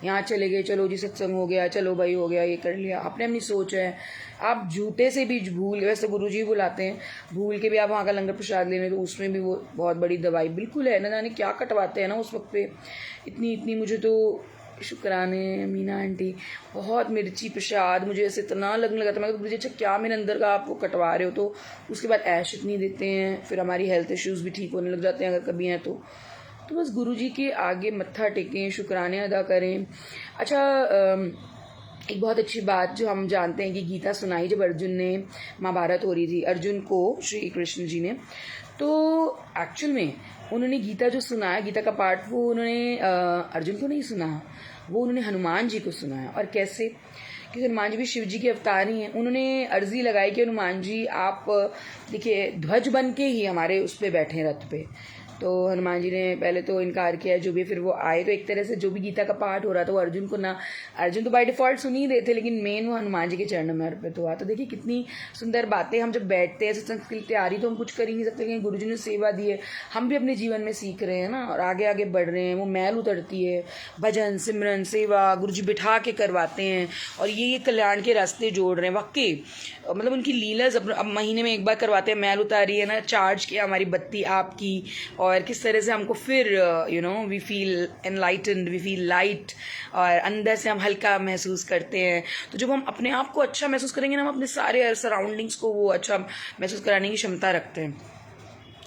S1: यहाँ चले गए चलो जी सत्संग हो गया, चलो भाई हो गया, ये कर लिया, अपने अपनी सोच है। आप झूठे से भी भूल, वैसे गुरुजी बुलाते हैं, भूल के भी आप वहाँ का लंगर प्रसाद लेने, तो उसमें भी वो बहुत बड़ी दवाई बिल्कुल है ना, जाने क्या कटवाते हैं ना उस वक्त पे। इतनी मुझे तो शुक्राने मीना आंटी, बहुत मिर्ची प्रसाद, मुझे ऐसे इतना लगने लगा था। मैं गुरुजी अच्छा क्या मेरे अंदर का आप वो कटवा रहे हो। तो उसके बाद ऐश इतनी देते हैं, फिर हमारी हेल्थ इश्यूज़ भी ठीक होने लग जाते हैं अगर कभी हैं तो बस गुरुजी के आगे मत्था टेकें, शुक्राने अदा करें। अच्छा एक बहुत अच्छी बात जो हम जानते हैं कि गीता सुनाई जब अर्जुन ने, महाभारत हो रही थी, अर्जुन को श्री कृष्ण जी ने, तो एक्चुअल में उन्होंने गीता जो सुनाया, गीता का पाठ, वो उन्होंने अर्जुन को नहीं सुना, वो उन्होंने हनुमान जी को सुनाया। और कैसे, क्योंकि हनुमान जी भी शिव जी के अवतार ही हैं। उन्होंने अर्जी लगाई कि हनुमान जी आप देखिए ध्वज बन के ही हमारे उस पर बैठे रथ पे। तो हनुमान जी ने पहले तो इनकार किया जो भी, फिर वो आए। तो एक तरह से जो भी गीता का पाठ हो रहा था वो अर्जुन को ना, अर्जुन तो बाय डिफ़ॉल्ट सुन ही रहे थे, लेकिन मेन वो हनुमान जी के चरणों में अर्पित हुआ। तो देखिए कितनी सुंदर बातें, हम जब बैठते हैं सत्संग की तैयारी तो हम कुछ कर ही नहीं सकते, लेकिन गुरुजी ने सेवा दी है, हम भी अपने जीवन में सीख रहे हैं ना, और आगे आगे बढ़ रहे हैं। वो मैल उतरती है, भजन सिमरन सेवा गुरुजी बिठा के करवाते हैं, और ये कल्याण के रास्ते जोड़ रहे हैं। वाकई मतलब उनकी लीला अब महीने में एक बार करवाते हैं, मैल उतारी है ना, चार्ज किया हमारी बत्ती आपकी, और किस तरह से हमको फिर we feel enlightened, we feel light, और अंदर से हम हल्का महसूस करते हैं। तो जब हम अपने आप को अच्छा महसूस करेंगे ना, हम अपने सारे सराउंडिंग्स को वो अच्छा महसूस कराने की क्षमता रखते हैं।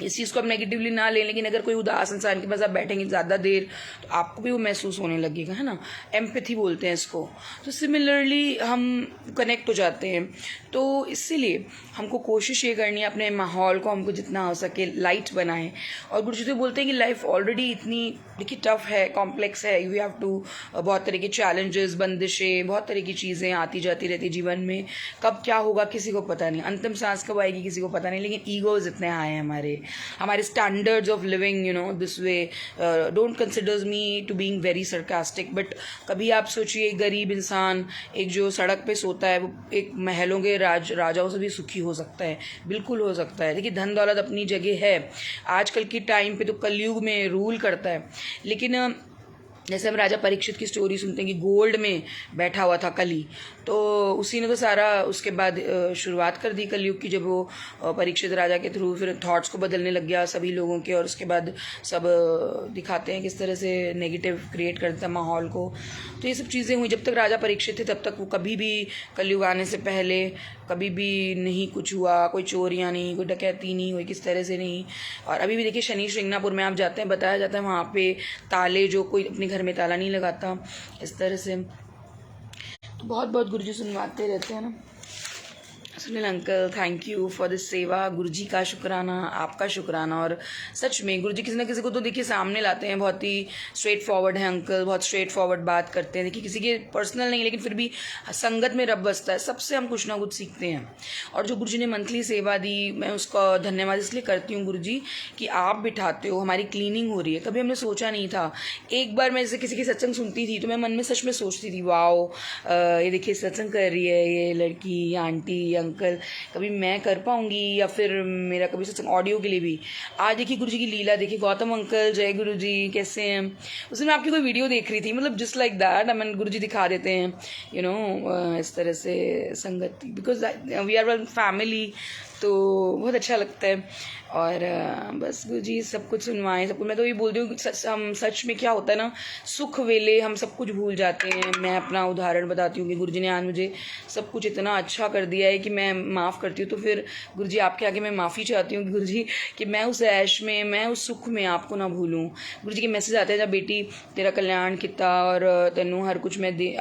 S1: इस चीज़ को आप नेगेटिवली ना लें, लेकिन अगर कोई उदास इंसान के पास आप बैठेंगे ज़्यादा देर तो आपको भी वो महसूस होने लगेगा, है ना। एम्पैथी बोलते हैं इसको। तो सिमिलरली हम कनेक्ट हो जाते हैं। तो इसीलिए हमको कोशिश ये करनी है अपने माहौल को हमको जितना हो सके लाइट बनाएं। और गुरु जी तो बोलते हैं कि लाइफ ऑलरेडी इतनी देखिए टफ है, कॉम्प्लेक्स है, यू हैव टू बहुत तरह के चैलेंजेस, बंदिशें, बहुत तरह की चीज़ें आती जाती रहती जीवन में। कब क्या होगा किसी को पता नहीं, अंतिम सांस कब आएगी किसी को पता नहीं। लेकिन ईगोज इतने हाई हैं हमारे standards of living this way don't considers me to being very sarcastic, but कभी आप सोचिए एक गरीब इंसान एक जो सड़क पे सोता है वो एक महलों के राजाओं से भी सुखी हो सकता है, बिल्कुल हो सकता है। देखिए धन दौलत अपनी जगह है, आजकल की टाइम पे तो कलयुग में रूल करता है। लेकिन जैसे हम राजा परीक्षित की स्टोरी सुनते हैं कि गोल्ड में बैठा हुआ था कली, तो उसी ने तो सारा उसके बाद शुरुआत कर दी कलयुग की, जब वो परीक्षित राजा के थ्रू फिर थॉट्स को बदलने लग गया सभी लोगों के, और उसके बाद सब दिखाते हैं किस तरह से नेगेटिव क्रिएट करता है माहौल को। तो ये सब चीज़ें हुई। जब तक राजा परीक्षित थे तब तक वो कभी भी कलयुग आने से पहले कभी भी नहीं कुछ हुआ, कोई चोरियाँ नहीं, कोई डकैती नहीं हुई, किस तरह से नहीं। और अभी भी देखिए शनि श्रृंगनापुर में आप जाते हैं, बताया जाता है वहाँ पे ताले, जो कोई अपने घर में ताला नहीं लगाता, इस तरह से। तो बहुत बहुत गुरुजी सुनवाते रहते हैं ना। Sunil uncle thank you for this सेवा। गुरुजी का शुक्राना, आपका शुक्राना। और सच में गुरुजी किसी ना किसी को तो देखिए सामने लाते हैं, बहुत ही स्ट्रेट फॉरवर्ड है अंकल, बहुत स्ट्रेट फॉरवर्ड बात करते हैं। देखिए किसी के पर्सनल नहीं, लेकिन फिर भी संगत में रब बसता है, सबसे हम कुछ ना कुछ सीखते हैं। और जो गुरुजी ने मंथली सेवा दी, मैं उसका धन्यवाद इसलिए करती हूँ गुरुजी कि आप बिठाते हो, हमारी क्लीनिंग हो रही है। कभी हमने सोचा नहीं था। एक बार मैं जैसे किसी की सत्संग सुनती थी तो मैं मन में सच में सोचती थी, वाओ ये देखिए सत्संग कर रही है ये लड़की, आंटी, अंकल, कभी मैं कर पाऊंगी या फिर मेरा कभी सत्संग ऑडियो के लिए भी। आज देखिए गुरुजी की लीला देखिए। गौतम अंकल जय गुरुजी, कैसे हैं? उस दिन मैं आपकी कोई वीडियो देख रही थी, मतलब जस्ट लाइक दैट हमें गुरुजी दिखा देते हैं इस तरह से संगत, because we are one family, तो बहुत अच्छा लगता है। और बस गुरुजी सब कुछ सुनवाएं, सब कुछ। मैं तो ये बोलती हूँ कि हम सच में क्या होता है ना, सुख वेले हम सब कुछ भूल जाते हैं। मैं अपना उदाहरण बताती हूँ कि गुरुजी ने आज मुझे सब कुछ इतना अच्छा कर दिया है कि मैं माफ़ करती हूँ। तो फिर गुरुजी आपके आगे मैं माफ़ी चाहती हूँ कि गुरुजी कि मैं उस ऐश में, मैं उस सुख में आपको ना भूलूँ। गुरुजी के मैसेज आते हैं, जब बेटी तेरा कल्याण किता और तेनू हर कुछ मैं दे,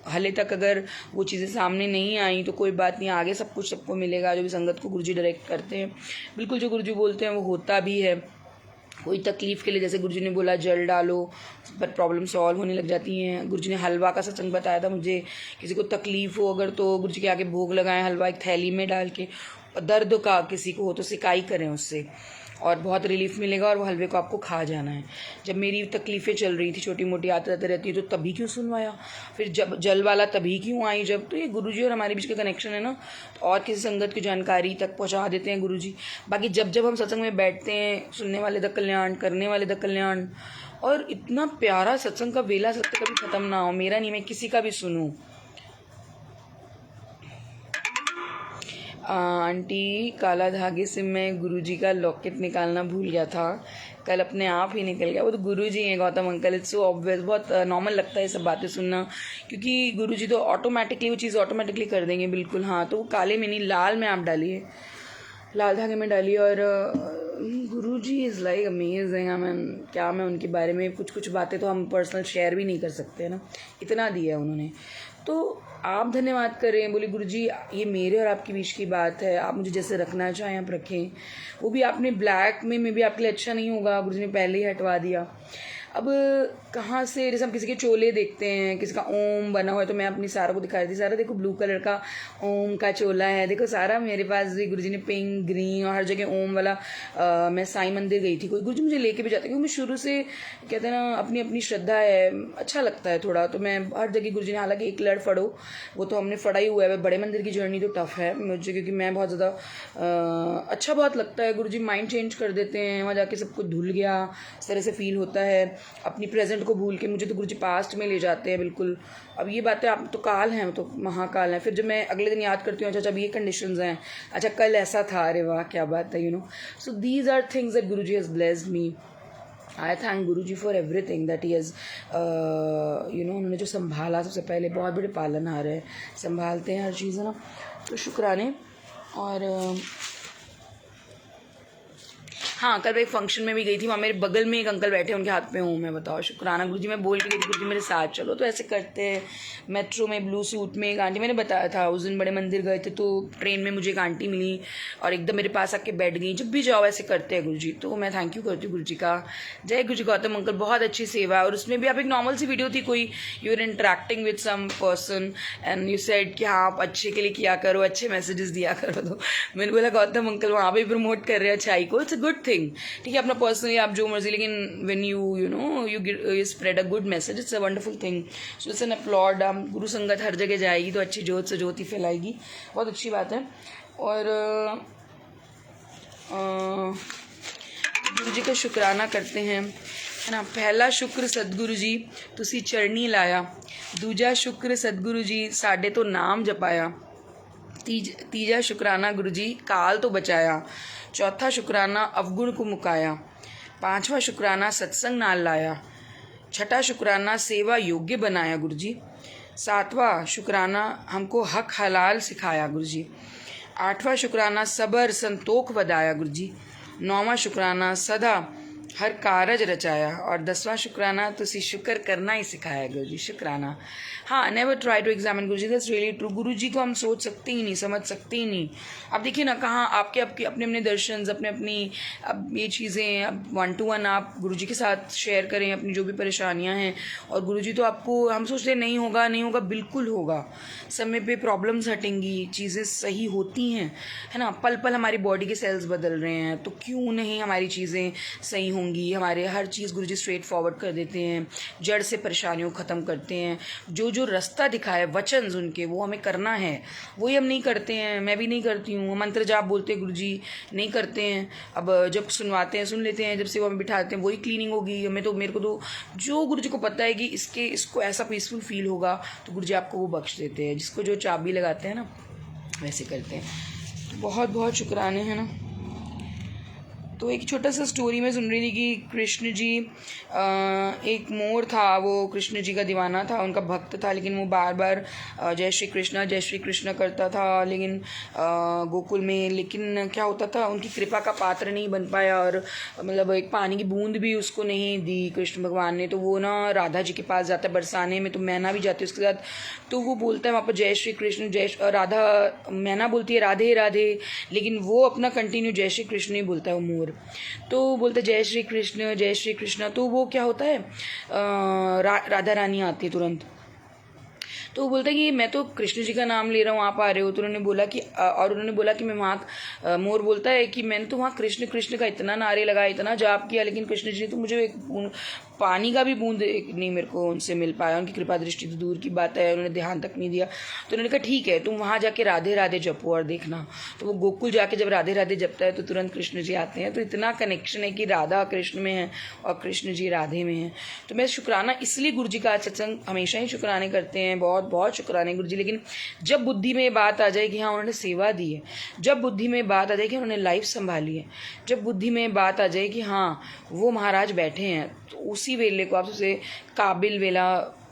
S1: हले तक अगर वो चीज़ें सामने नहीं आई तो कोई बात नहीं, आगे सब कुछ सबको मिलेगा। जो भी संगत को गुरुजी डायरेक्ट करते हैं, बिल्कुल जो गुरुजी बोलते हैं वो होता भी है। कोई तकलीफ़ के लिए जैसे गुरुजी ने बोला जल डालो, पर प्रॉब्लम सॉल्व होने लग जाती हैं। गुरुजी ने हलवा का सत्संग बताया था मुझे, किसी को तकलीफ़ हो अगर तो गुरुजी के आगे भोग लगाएं हलवा एक थैली में डाल के। दर्द का किसी को हो तो सिकाई करें उससे, और बहुत रिलीफ मिलेगा। और वो हलवे को आपको खा जाना है। जब मेरी तकलीफ़ें चल रही थी, छोटी मोटी आते आते रहती है, तो तभी क्यों सुनवाया? फिर जब जल वाला तभी क्यों आई जब? तो ये गुरुजी और हमारे बीच का कनेक्शन है ना, तो और किसी संगत की जानकारी तक पहुंचा देते हैं गुरुजी। बाकी जब जब हम सत्संग में बैठते हैं, सुनने वाले द कल्याण, करने वाले द कल्याण, और इतना प्यारा सत्संग का वेला सत्य कभी ख़त्म ना हो। मेरा नहीं, मैं किसी का भी सुनूँ। आंटी काला धागे से मैं गुरुजी का लॉकेट निकालना भूल गया था, कल अपने आप ही निकल गया। वो तो गुरुजी हैं Gautam uncle, it's so obvious. बहुत नॉर्मल लगता है ये सब बातें सुनना, क्योंकि गुरुजी तो ऑटोमेटिकली वो चीज़ ऑटोमेटिकली कर देंगे, बिल्कुल। हाँ, तो वो काले में नहीं, लाल में आप डालिए, लाल धागे में डालिए। और गुरुजी इज़ लाइक अमेजिंग। मैं उनके बारे में कुछ बातें तो हम पर्सनल शेयर भी नहीं कर सकते ना, इतना दिया उन्होंने। तो आप धन्यवाद करें, बोले गुरुजी ये मेरे और आपके बीच की बात है, आप मुझे जैसे रखना चाहें आप रखें। वो भी आपने ब्लैक में भी आपके लिए अच्छा नहीं होगा, गुरुजी ने पहले ही हटवा दिया। अब कहाँ से, जैसे हम किसी के चोले देखते हैं, किसी का ओम बना हुआ है, तो मैं अपनी सारा को दिखा रही थी, सारा देखो ब्लू कलर का ओम का चोला है, देखो सारा। मेरे पास भी गुरुजी ने पिंक, ग्रीन और हर जगह ओम वाला। मैं साईं मंदिर गई थी, कोई गुरुजी मुझे लेके भी जाते, क्योंकि मैं शुरू से कहते हैं ना अपनी अपनी श्रद्धा है, अच्छा लगता है थोड़ा। तो मैं हर जगह गुरुजी ने, हालांकि एक लड़ फड़ो वो तो हमने फड़ा ही हुआ है, बड़े मंदिर की जर्नी तो टफ है मुझे, क्योंकि मैं बहुत ज़्यादा अच्छा बहुत लगता है। गुरुजी माइंड चेंज कर देते हैं, वहाँ जाके सब कुछ धुल गया, इस तरह से फील होता है। अपनी प्रेजेंट को भूल के मुझे तो गुरुजी पास्ट में ले जाते हैं बिल्कुल। अब ये बातें आप तो काल हैं, तो महाकाल हैं। फिर जब मैं अगले दिन याद करती हूँ, अच्छा जब ये कंडीशंस हैं, अच्छा कल ऐसा था, अरे वाह क्या बात है, so these are things that Guruji has blessed me. I thank Guru ji for everything that he has उन्होंने जो संभाला। सबसे पहले बहुत बड़े पालनहार है, संभालते हैं हर चीज़, है ना, तो शुक्राने। और हाँ, कल मैं एक फंक्शन में भी गई थी, वहाँ मेरे बगल में एक अंकल बैठे, उनके हाथ में हूँ मैं, बताओ शुक्राना गुरुजी। मैं बोल के गई थी गुरुजी मेरे साथ चलो, तो ऐसे करते हैं। मेट्रो में ब्लू सूट में एक आंटी, मैंने बताया था उस दिन बड़े मंदिर गए थे, तो ट्रेन में मुझे एक आंटी मिली और एकदम मेरे पास आके बैठ गई। जब भी जाओ ऐसे करते हैं गुरुजी, तो मैं थैंक यू करती हूँ गुरुजी का। जय गुरुजी गौतम अंकल, बहुत अच्छी सेवा है। और उसमें भी आप एक नॉर्मल सी वीडियो थी, कोई you are interacting with some person and you said कि हाँ आप अच्छे के लिए किया करो, अच्छे मैसेजेस दिया करो। तो मैंने बोला गौतम अंकल वहाँ पे प्रमोट कर रहे हैं अच्छाई को, इट्स अ गुड थिंग। ठीक है, अपना पर्सनली आप जो मर्जी, लेकिन when you spread a good message, it's a wonderful thing. So it's an upload. हम गुरु संगत हर जगह जाएगी तो अच्छी ज्योत से ज्योति फैलाएगी, बहुत अच्छी बात है। और गुरु जी का शुक्राना करते हैं, है ना। पहला शुक्र सतगुरु जी तुसी चरनी लाया, दूजा शुक्र सतगुरु जी साडे तो नाम जपाया, तीजा शुक्राना गुरु जी काल तो बचाया, चौथा शुक्राना अवगुण को मुकाया, पांचवा शुक्राना सत्संग नाल लाया, छठा शुक्राना सेवा योग्य बनाया गुरु जी, सातवां शुक्राना हमको हक हलाल सिखाया गुरु जी, आठवां शुक्राना सबर संतोख वधाया गुरु जी, नौवां शुक्राना सदा हर कारज रचाया, और 10वां शुक्राना तुसी शुक्र करना ही सिखाया गुरु जी। शुक्राना। हाँ, never try to examine Guru ji, that's really true. गुरु जी को हम सोच सकते ही नहीं, समझ सकते ही नहीं। आप देखिए ना, कहाँ आपके अपने अपने दर्शन, अपनी अब ये चीज़ें, अब 1 to 1 आप गुरु जी के साथ शेयर करें अपनी जो भी परेशानियाँ हैं, और गुरु जी तो आपको, हम सोचते हैं नहीं होगा नहीं होगा, बिल्कुल होगा। समय पे प्रॉब्लम्स हटेंगी, चीज़ें सही होती हैं, है ना। पल पल हमारी बॉडी के सेल्स बदल रहे हैं, तो क्यों नहीं हमारी चीज़ें सही होंगी। हमारे हर चीज़ गुरु जी स्ट्रेट फॉरवर्ड कर देते हैं, जड़ से परेशानियों को ख़त्म करते हैं। जो रास्ता दिखाए वचन उनके, वो हमें करना है, वही हम नहीं करते हैं। मैं भी नहीं करती हूँ। मंत्र जाप बोलते हैं गुरु जी, नहीं करते हैं। अब जब सुनवाते हैं सुन लेते हैं, जब सेवा में बिठाते हैं वही क्लीनिंग होगी। मेरे को तो जो गुरु जी को पता है कि इसको ऐसा पीसफुल फील होगा, तो गुरु जी आपको वो बख्श देते हैं। जिसको जो चाबी लगाते हैं ना, वैसे करते हैं। तो बहुत बहुत शुक्राने, है ना। तो एक छोटा सा स्टोरी में सुन रही थी कि कृष्ण जी, एक मोर था, वो कृष्ण जी का दीवाना था, उनका भक्त था, लेकिन वो बार बार जय श्री कृष्ण करता था, लेकिन गोकुल में। लेकिन क्या होता था, उनकी कृपा का पात्र नहीं बन पाया, और मतलब एक पानी की बूंद भी उसको नहीं दी कृष्ण भगवान ने। तो वो ना राधा जी के पास जाता है बरसाने में, तो मैना भी जाती है उसके साथ। तो वो बोलता है वहाँ पर जय श्री कृष्ण, राधा, मैना बोलती है राधे राधे, लेकिन वो अपना कंटिन्यू जय श्री कृष्ण ही बोलता है वो मोर। तो बोलते जय श्री कृष्ण। तो वो क्या होता है, राधा रानी आती है तुरंत। तो वो बोलता है कि मैं तो कृष्ण जी का नाम ले रहा हूँ, आप आ रहे हो। तो उन्होंने बोला कि मैं वहाँ, मोर बोलता है कि मैंने तो वहाँ कृष्ण कृष्ण का इतना नारे लगाया, इतना जाप किया, लेकिन कृष्ण जी ने तो मुझे एक पानी का भी बूंद नहीं मेरे को उनसे मिल पाया। उनकी कृपा दृष्टि तो दूर की बात है, उन्होंने ध्यान तक नहीं दिया। तो उन्होंने कहा ठीक है, तुम वहाँ जाके राधे राधे जपो और देखना। तो वो गोकुल जाके जब राधे राधे जपता है, तो तुरंत कृष्ण जी आते हैं। तो इतना कनेक्शन है कि राधा कृष्ण में है और कृष्ण जी राधे में है। तो मैं शुक्राना इसलिए गुरु जी का सत्संग हमेशा ही शुक्राने करते हैं, बहुत बहुत शुक्राने गुरु जी। लेकिन जब बुद्धि में बात आ जाए कि हाँ उन्होंने सेवा दी है, जब बुद्धि में बात आ जाए कि उन्होंने लाइफ संभाली है, जब बुद्धि में बात आ जाए कि हाँ वो महाराज बैठे हैं, तो उसी वेले को आप सबसे काबिल वेला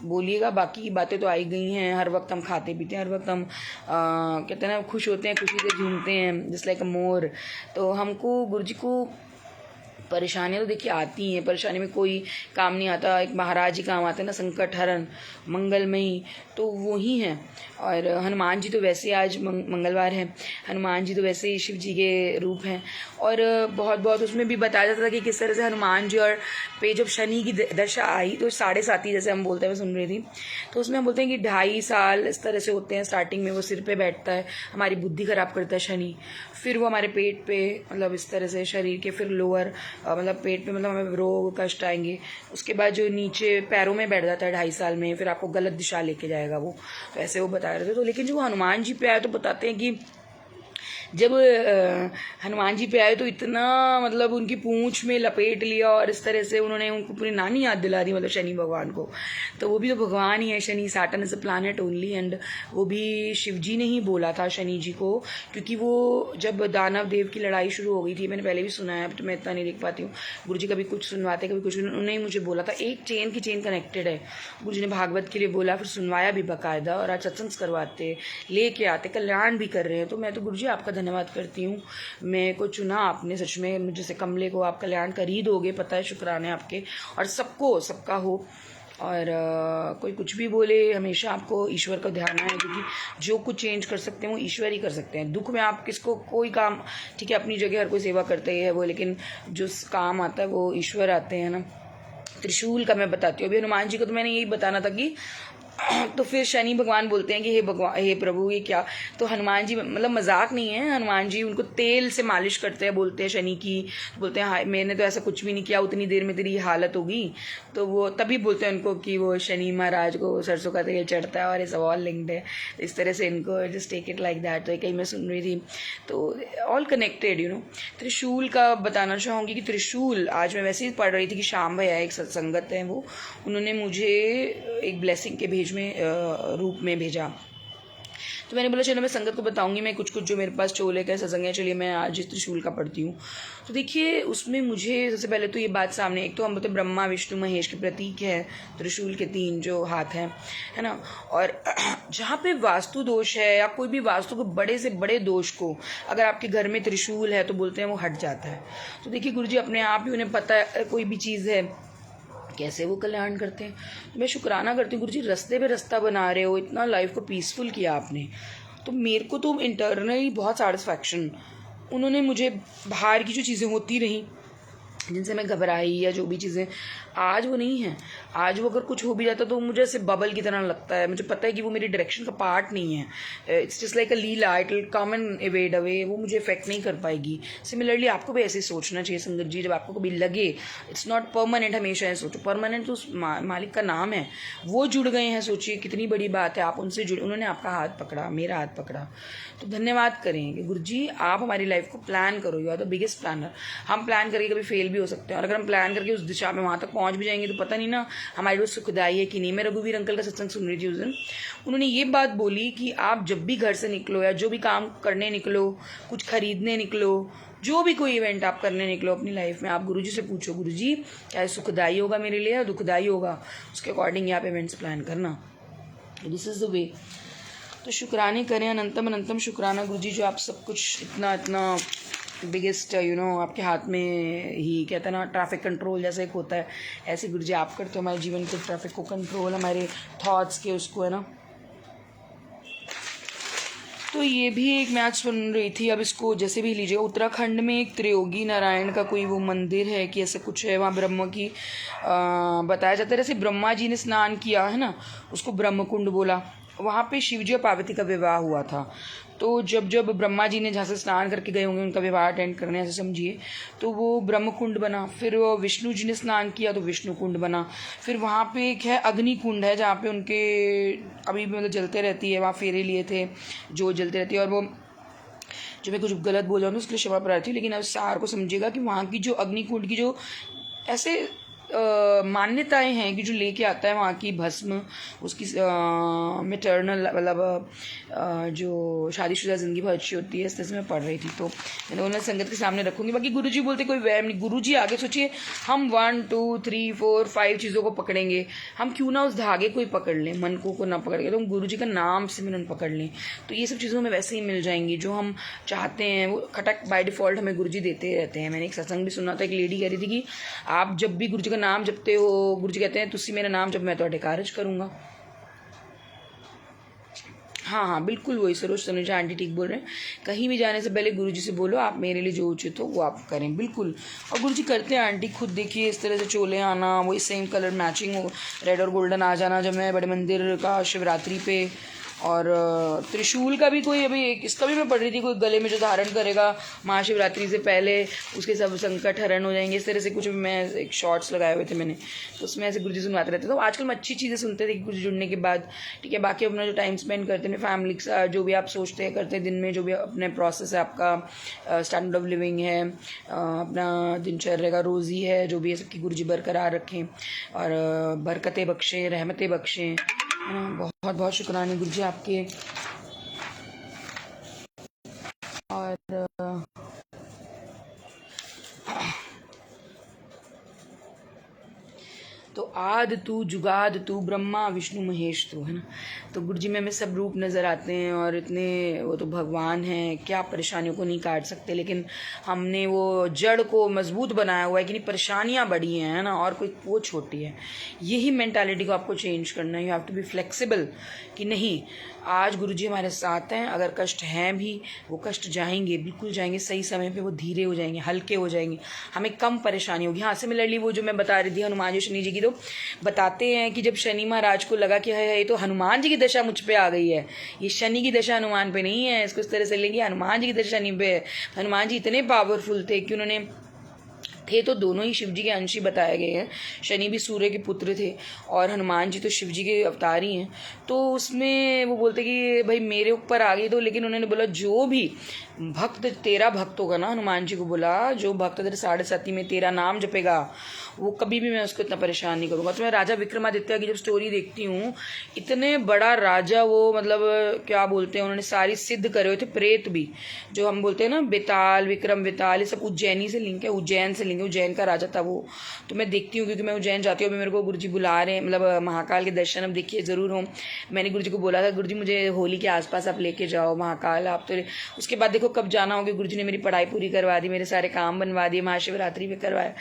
S1: बोलिएगा। बाकी की बातें तो आई गई हैं। हर वक्त हम खाते पीते हैं, हर वक्त हम कहते हैं ना खुश होते हैं, खुशी से झूमते हैं, जस्ट लाइक अ मोर। तो हमको गुरु जी को परेशानियाँ तो देखिए आती हैं, परेशानी में कोई काम नहीं आता, एक महाराज जी काम आते हैं ना, संकट हरण मंगलमयी, तो वो ही हैं। और हनुमान जी तो वैसे आज मंगलवार है, हनुमान जी तो वैसे ही शिव जी के रूप हैं। और बहुत उसमें भी बताया जाता था कि किस तरह से हनुमान जी और पे जब शनि की दशा आई, तो 7.5 जैसे हम बोलते हैं, मैं सुन रही थी, तो उसमें हम बोलते हैं कि 2.5 साल इस तरह से होते हैं। स्टार्टिंग में वो सिर पे बैठता है, हमारी बुद्धि खराब करता है शनि, फिर वो हमारे पेट पे, मतलब इस तरह से शरीर के, फिर लोअर मतलब पेट पे, मतलब हमें रोग कष्ट आएंगे। उसके बाद जो नीचे पैरों में बैठ जाता है 2.5 साल में, फिर आपको गलत दिशा लेके जाएगा वो। तो ऐसे वो बता रहे थे। तो लेकिन जो हनुमान जी पे आए तो बताते हैं कि जब हनुमान जी पे आए तो इतना मतलब उनकी पूंछ में लपेट लिया और इस तरह से उन्होंने उनको पूरी नानी याद दिला दी, मतलब शनि भगवान को। तो वो भी तो भगवान ही है, Shani Saturn is a planet only. And वो भी शिव जी ने ही बोला था शनि जी को, क्योंकि वो जब दानव देव की लड़ाई शुरू हो गई थी, मैंने पहले भी सुना है, अब तो मैं इतना नहीं देख पाती हूँ, गुरु जी कभी कुछ सुनवाते कभी कुछ, उन्होंने ही मुझे बोला था एक चेन की चेन कनेक्टेड है। गुरु जी ने भागवत के लिए बोला, फिर सुनवाया भी बाकायदा, और आज सत्संग करवाते, लेके आते, कल्याण भी कर रहे हैं। तो मैं तो गुरु जी आपका धन्यवाद करती हूँ, मेरे को चुना आपने, सच में मुझे से कमले को आप कल्याण कर ही दोगे, पता है, शुक्राने आपके। और सबको सबका हो, और कोई कुछ भी बोले, हमेशा आपको ईश्वर का ध्यान है, क्योंकि जो कुछ चेंज कर सकते हैं वो ईश्वर ही कर सकते हैं। दुख में आप किसको कोई काम, ठीक है अपनी जगह हर कोई सेवा करते ही है वो, लेकिन जो काम आता है वो ईश्वर आते हैं ना। त्रिशूल का मैं बताती हूँ, अभी हनुमान जी को तो मैंने यही बताना था कि तो फिर शनि भगवान बोलते हैं कि हे भगवान, हे प्रभु, ये क्या। तो हनुमान जी, मतलब मजाक नहीं है, हनुमान जी उनको तेल से मालिश करते हैं, बोलते हैं शनि की, बोलते हैं हाय मैंने तो ऐसा कुछ भी नहीं किया, उतनी देर में तेरी हालत होगी। तो वो तभी बोलते हैं उनको कि वो शनि महाराज को सरसों का तेल चढ़ता है, और ये सब ऑल लिंक्ड है। इस तरह से इनको just take it like that. तो कहीं मैं सुन रही थी, तो ऑल कनेक्टेड, यू नो। त्रिशूल का बताना चाहूँगी कि त्रिशूल, आज मैं वैसे ही पढ़ रही थी कि श्याम भैया एक सत्संगत है, वो उन्होंने मुझे एक ब्लेसिंग के भेज में रूप में भेजा। तो मैंने बोला चलो मैं संगत को बताऊंगी, मैं कुछ कुछ जो मेरे पास चोले का सत्संग है, चलिए मैं आज त्रिशूल का पढ़ती हूँ। तो देखिए उसमें मुझे सबसे पहले तो ये बात सामने, एक तो हम बोलते ब्रह्मा विष्णु महेश के प्रतीक है त्रिशूल के 3 जो हाथ हैं, है ना। और जहाँ पे वास्तु दोष है या कोई भी वास्तु को बड़े से बड़े दोष को अगर आपके घर में त्रिशूल है तो बोलते हैं वो हट जाता है। तो देखिए गुरुजी अपने आप ही उन्हें पता है कोई भी चीज़ है कैसे वो कल्याण करते हैं। तो मैं शुक्राना करती हूँ गुरुजी, रास्ते पे रास्ता बना रहे हो, इतना लाइफ को पीसफुल किया आपने। तो मेरे को तो इंटरनली बहुत सेटिस्फैक्शन, उन्होंने मुझे बाहर की जो चीज़ें होती रहीं जिनसे मैं घबराई या जो भी चीज़ें, आज वो नहीं है। आज वो अगर कुछ हो भी जाता तो मुझे ऐसे बबल की तरह लगता है, मुझे पता है कि वो मेरी डायरेक्शन का पार्ट नहीं है। It's just like a Leela, it will come and evade away, वो मुझे इफेक्ट नहीं कर पाएगी। सिमिलरली आपको भी ऐसे ही सोचना चाहिए संगत जी, जब आपको कभी लगे इट्स नॉट परमानेंट, हमेशा ऐसे सोचो। परमानेंट तो उस मालिक का नाम है, वो जुड़ गए हैं, सोचिए कितनी बड़ी बात है, आप उनसे जुड़े, उन्होंने आपका हाथ पकड़ा, मेरा हाथ पकड़ा। तो धन्यवाद करें कि गुरुजी आप हमारी लाइफ को प्लान करो, you are the biggest planner. हम प्लान करके कभी फेल भी हो सकते हैं, और अगर हम प्लान करके उस दिशा में वहाँ तक पहुँच भी जाएंगे तो पता नहीं ना हमारे लिए सुखदायी है कि नहीं। मैं रघुवीर अंकल का सत्संग सुन रही थी उस दिन, उन्होंने ये बात बोली कि आप जब भी घर से निकलो या जो भी काम करने निकलो, कुछ खरीदने निकलो, जो भी कोई इवेंट आप करने निकलो अपनी लाइफ में, आप गुरुजी से पूछो गुरुजी क्या सुखदायी होगा मेरे लिए या दुखदायी होगा, उसके अकॉर्डिंग आप इवेंट्स प्लान करना। दिस इज़ द वे। तो शुक्राने करें, अनंतम अनंतम शुक्राना गुरुजी, जो आप सब कुछ इतना इतना बिगेस्ट यू नो आपके हाथ में ही, कहते हैं ना ट्रैफिक कंट्रोल जैसे एक होता है, ऐसे गुरुजी आप करते हो हमारे जीवन के ट्रैफिक को कंट्रोल, हमारे थॉट्स के उसको, है ना। तो ये भी एक मैं आज सुन रही थी, अब इसको जैसे भी लीजिएगा, उत्तराखंड में एक त्रियोगी नारायण का कोई वो मंदिर है कि ऐसे कुछ है, वहाँ ब्रह्म की बताया जाता है, जैसे ब्रह्मा जी ने स्नान किया है ना, उसको ब्रह्म कुंड बोला, वहाँ पे शिवजी और पार्वती का विवाह हुआ था। तो जब जब ब्रह्मा जी ने जहाँ से स्नान करके गए होंगे उनका विवाह अटेंड करने, ऐसे समझिए, तो वो ब्रह्म कुंड बना। फिर वो विष्णु जी ने स्नान किया तो विष्णु कुंड बना। फिर वहाँ पे एक है अग्नि कुंड है, जहाँ पे उनके अभी भी मतलब जलते रहती है, वहाँ फेरे लिए थे जो जलते रहती है। और वो जो मैं कुछ गलत बोल रहा हूँ उसके लिए क्षमा प्रार्थी, लेकिन अब सार को समझिएगा कि वहाँ की जो अग्नि कुंड की जो ऐसे मान्यताएं हैं कि जो लेके आता है वहाँ की भस्म, उसकी मेटर्नल मतलब जो शादीशुदा ज़िंदगी बहुत अच्छी होती है, इस तरह से मैं पढ़ रही थी। तो मैंने उन्हें संगत के सामने रखूँगी। बाकी गुरुजी बोलते कोई वहम नहीं, गुरुजी आगे सोचिए, हम 1 2 3 4 5 चीज़ों को पकड़ेंगे, हम क्यों ना उस धागे को ही पकड़ लें, मन को ना पकड़ के, तो हम गुरुजी का नाम सिमरन पकड़ लें, तो ये सब चीज़ों में वैसे ही मिल जाएंगी जो हम चाहते हैं, वो खटक बाय डिफ़ॉल्ट हमें गुरुजी देते रहते हैं। मैंने एक सत्संग भी सुना था, एक लेडी कह रही थी कि आप जब भी गुरुजी का नाम जपते हो, गुरुजी कहते हैं तुसी मेरा नाम जब मैं तो कारज करूँगा। हाँ बिल्कुल वही सरोज तनुजा आंटी ठीक बोल रहे हैं, कहीं भी जाने से पहले गुरुजी से बोलो आप मेरे लिए जो उचित हो वो आप करें, बिल्कुल। और गुरुजी करते हैं आंटी, खुद देखिए इस तरह से चोले आना, वही सेम कलर मैचिंग हो, रेड और गोल्डन आ जाना, जब मैं बड़े मंदिर का शिवरात्रि पे और त्रिशूल का भी कोई अभी इसका भी मैं पढ़ रही थी, कोई गले में जो धारण करेगा महाशिवरात्रि से पहले उसके सब संकट हरण हो जाएंगे, इस तरह से कुछ भी मैं एक शॉर्ट्स लगाए हुए थे मैंने, तो उसमें ऐसे गुरुजी सुनवाते रहते। तो आजकल मैं अच्छी चीज़ें सुनते थे गुरुजी जुड़ने के बाद, ठीक है। बाकी अपना जो टाइम स्पेंड करते हैं फैमिली के साथ, जो भी आप सोचते हैं करते हैं दिन में, जो भी अपने प्रोसेस है आपका, स्टैंडर्ड ऑफ लिविंग है, अपना दिनचर्या का रोज़ी है, जो भी है सबकी गुरुजी बरकरार रखें और बरकतें बख्शें, रहमतें बख्शें, है ना। बहुत बहुत शुक्राने गुरुजी आपके। और तो आद तू जुगाद तू ब्रह्मा विष्णु महेश तू, है ना। तो गुरुजी में हमें सब रूप नज़र आते हैं और इतने वो तो भगवान हैं, क्या परेशानियों को नहीं काट सकते, लेकिन हमने वो जड़ को मजबूत बनाया हुआ है कि नहीं परेशानियाँ बड़ी हैं, है ना, और कोई वो छोटी है। यही मेंटालिटी को आपको चेंज करना है। You have to be flexible कि नहीं, आज गुरुजी हमारे साथ हैं, अगर कष्ट हैं भी वो कष्ट जाएंगे, बिल्कुल जाएंगे, सही समय पे वो धीरे हो जाएंगे, हल्के हो जाएंगे, हमें कम परेशानी होगी। हाँ, सिमिलरली वो जो मैं बता रही थी हनुमान जी शनि जी की, तो बताते हैं कि जब शनि महाराज को लगा कि है ये तो हनुमान जी की दशा मुझ पे आ गई है, ये शनि की दशा हनुमान पे नहीं है, इसको इस तरह से लेंगे, हनुमान जी की दशा शनि पे है। हनुमान जी इतने पावरफुल थे कि उन्होंने थे तो दोनों ही शिव जी के अंश ही बताए गए हैं। शनि भी सूर्य के पुत्र थे और हनुमान जी तो शिव जी के अवतार ही हैं। तो उसमें वो बोलते कि भाई मेरे ऊपर आ गई, तो लेकिन उन्होंने बोला जो भी भक्त तेरा भक्त होगा ना, हनुमान जी को बोला जो भक्त तेरे 7.5 में तेरा नाम जपेगा वो कभी भी मैं उसको इतना परेशान नहीं करूँगा। तो मैं राजा विक्रमादित्य की जब स्टोरी देखती हूँ, इतने बड़ा राजा वो, मतलब क्या बोलते हैं, उन्होंने सारी सिद्ध करे हुए थे। प्रेत भी जो हम बोलते हैं ना, बेताल, विक्रम बेताल, ये सब उज्जैनी से लिंक है, उज्जैन से लिंक है, उज्जैन का राजा था वो। तो मैं देखती हूँ क्योंकि मैं उज्जैन जाती हूँ, अभी मेरे को गुरुजी बुला रहे हैं, मतलब महाकाल के दर्शन अब देखिए ज़रूर हो। मैंने गुरुजी को बोला था गुरुजी मुझे होली के आसपास आप लेके जाओ महाकाल, आप तो उसके बाद देखो कब जाना होगा। गुरुजी ने मेरी पढ़ाई पूरी करवा दी, मेरे सारे काम बनवा दिए, महाशिवरात्रि में करवाया।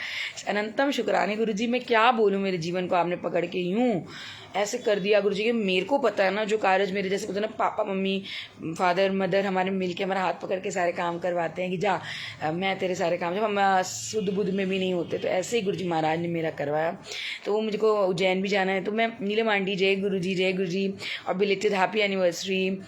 S1: अनंतम शुक्राने गुरुजी, मैं क्या बोलूँ, मेरे जीवन को आपने पकड़ के यूँ ऐसे कर दिया गुरुजी के। मेरे को पता है ना, जो कार्य मेरे जैसे बोलते हैं ना, पापा मम्मी फादर मदर हमारे मिलके हमारा हाथ पकड़ के सारे काम करवाते हैं कि जा मैं तेरे सारे काम, जब हम शुद्ध बुद्ध में भी नहीं होते, तो ऐसे ही गुरुजी महाराज ने मेरा करवाया। तो वो मुझको उज्जैन भी जाना है। तो मैं नीलम आंटी जय गुरुजी और belated happy anniversary.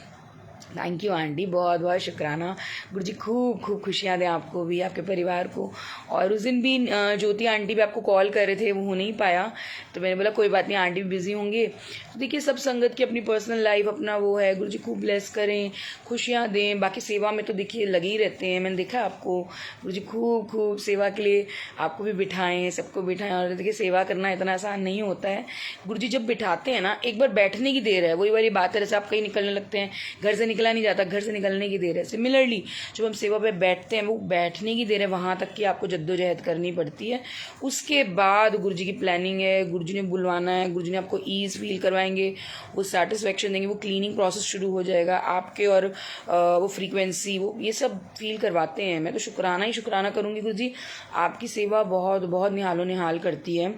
S1: Thank you aunty, बहुत बहुत शुक्राना। गुरुजी खूब खूब खुशियाँ दें आपको भी, आपके परिवार को। और उस दिन भी ज्योति आंटी भी आपको कॉल कर रहे थे, वो हो नहीं पाया, तो मैंने बोला कोई बात नहीं, आंटी भी बिजी होंगे। तो देखिए सब संगत की अपनी पर्सनल लाइफ अपना वो है। गुरुजी खूब ब्लेस करें, खुशियाँ दें। बाकी सेवा में तो देखिए लगे ही रहते हैं, मैंने देखा आपको। गुरुजी खूब खूब सेवा के लिए आपको भी बिठाएं, सबको बिठाएं। और देखिए सेवा करना इतना आसान नहीं होता है। गुरुजी जब बिठाते हैं ना, एक बार बैठने की देर है, वही वाली बात है, जैसे आप कहीं निकलने लगते हैं, घर से निकला नहीं जाता, घर से निकलने की देर है। सिमिलरली जब हम सेवा पे बैठते हैं, वो बैठने की देर है, वहाँ तक की आपको जद्दोजहद करनी पड़ती है। उसके बाद गुरुजी की प्लानिंग है, गुरुजी ने बुलवाना है, गुरुजी ने आपको ईज फील करवाएंगे, वो सेटिस्फेक्शन देंगे, वो क्लीनिंग प्रोसेस शुरू हो जाएगा आपके, और वो फ्रीक्वेंसी, वो ये सब फील करवाते हैं। मैं तो शुक्राना ही शुक्राना करूँगी गुरुजी, आपकी सेवा बहुत बहुत निहालो निहाल करती है।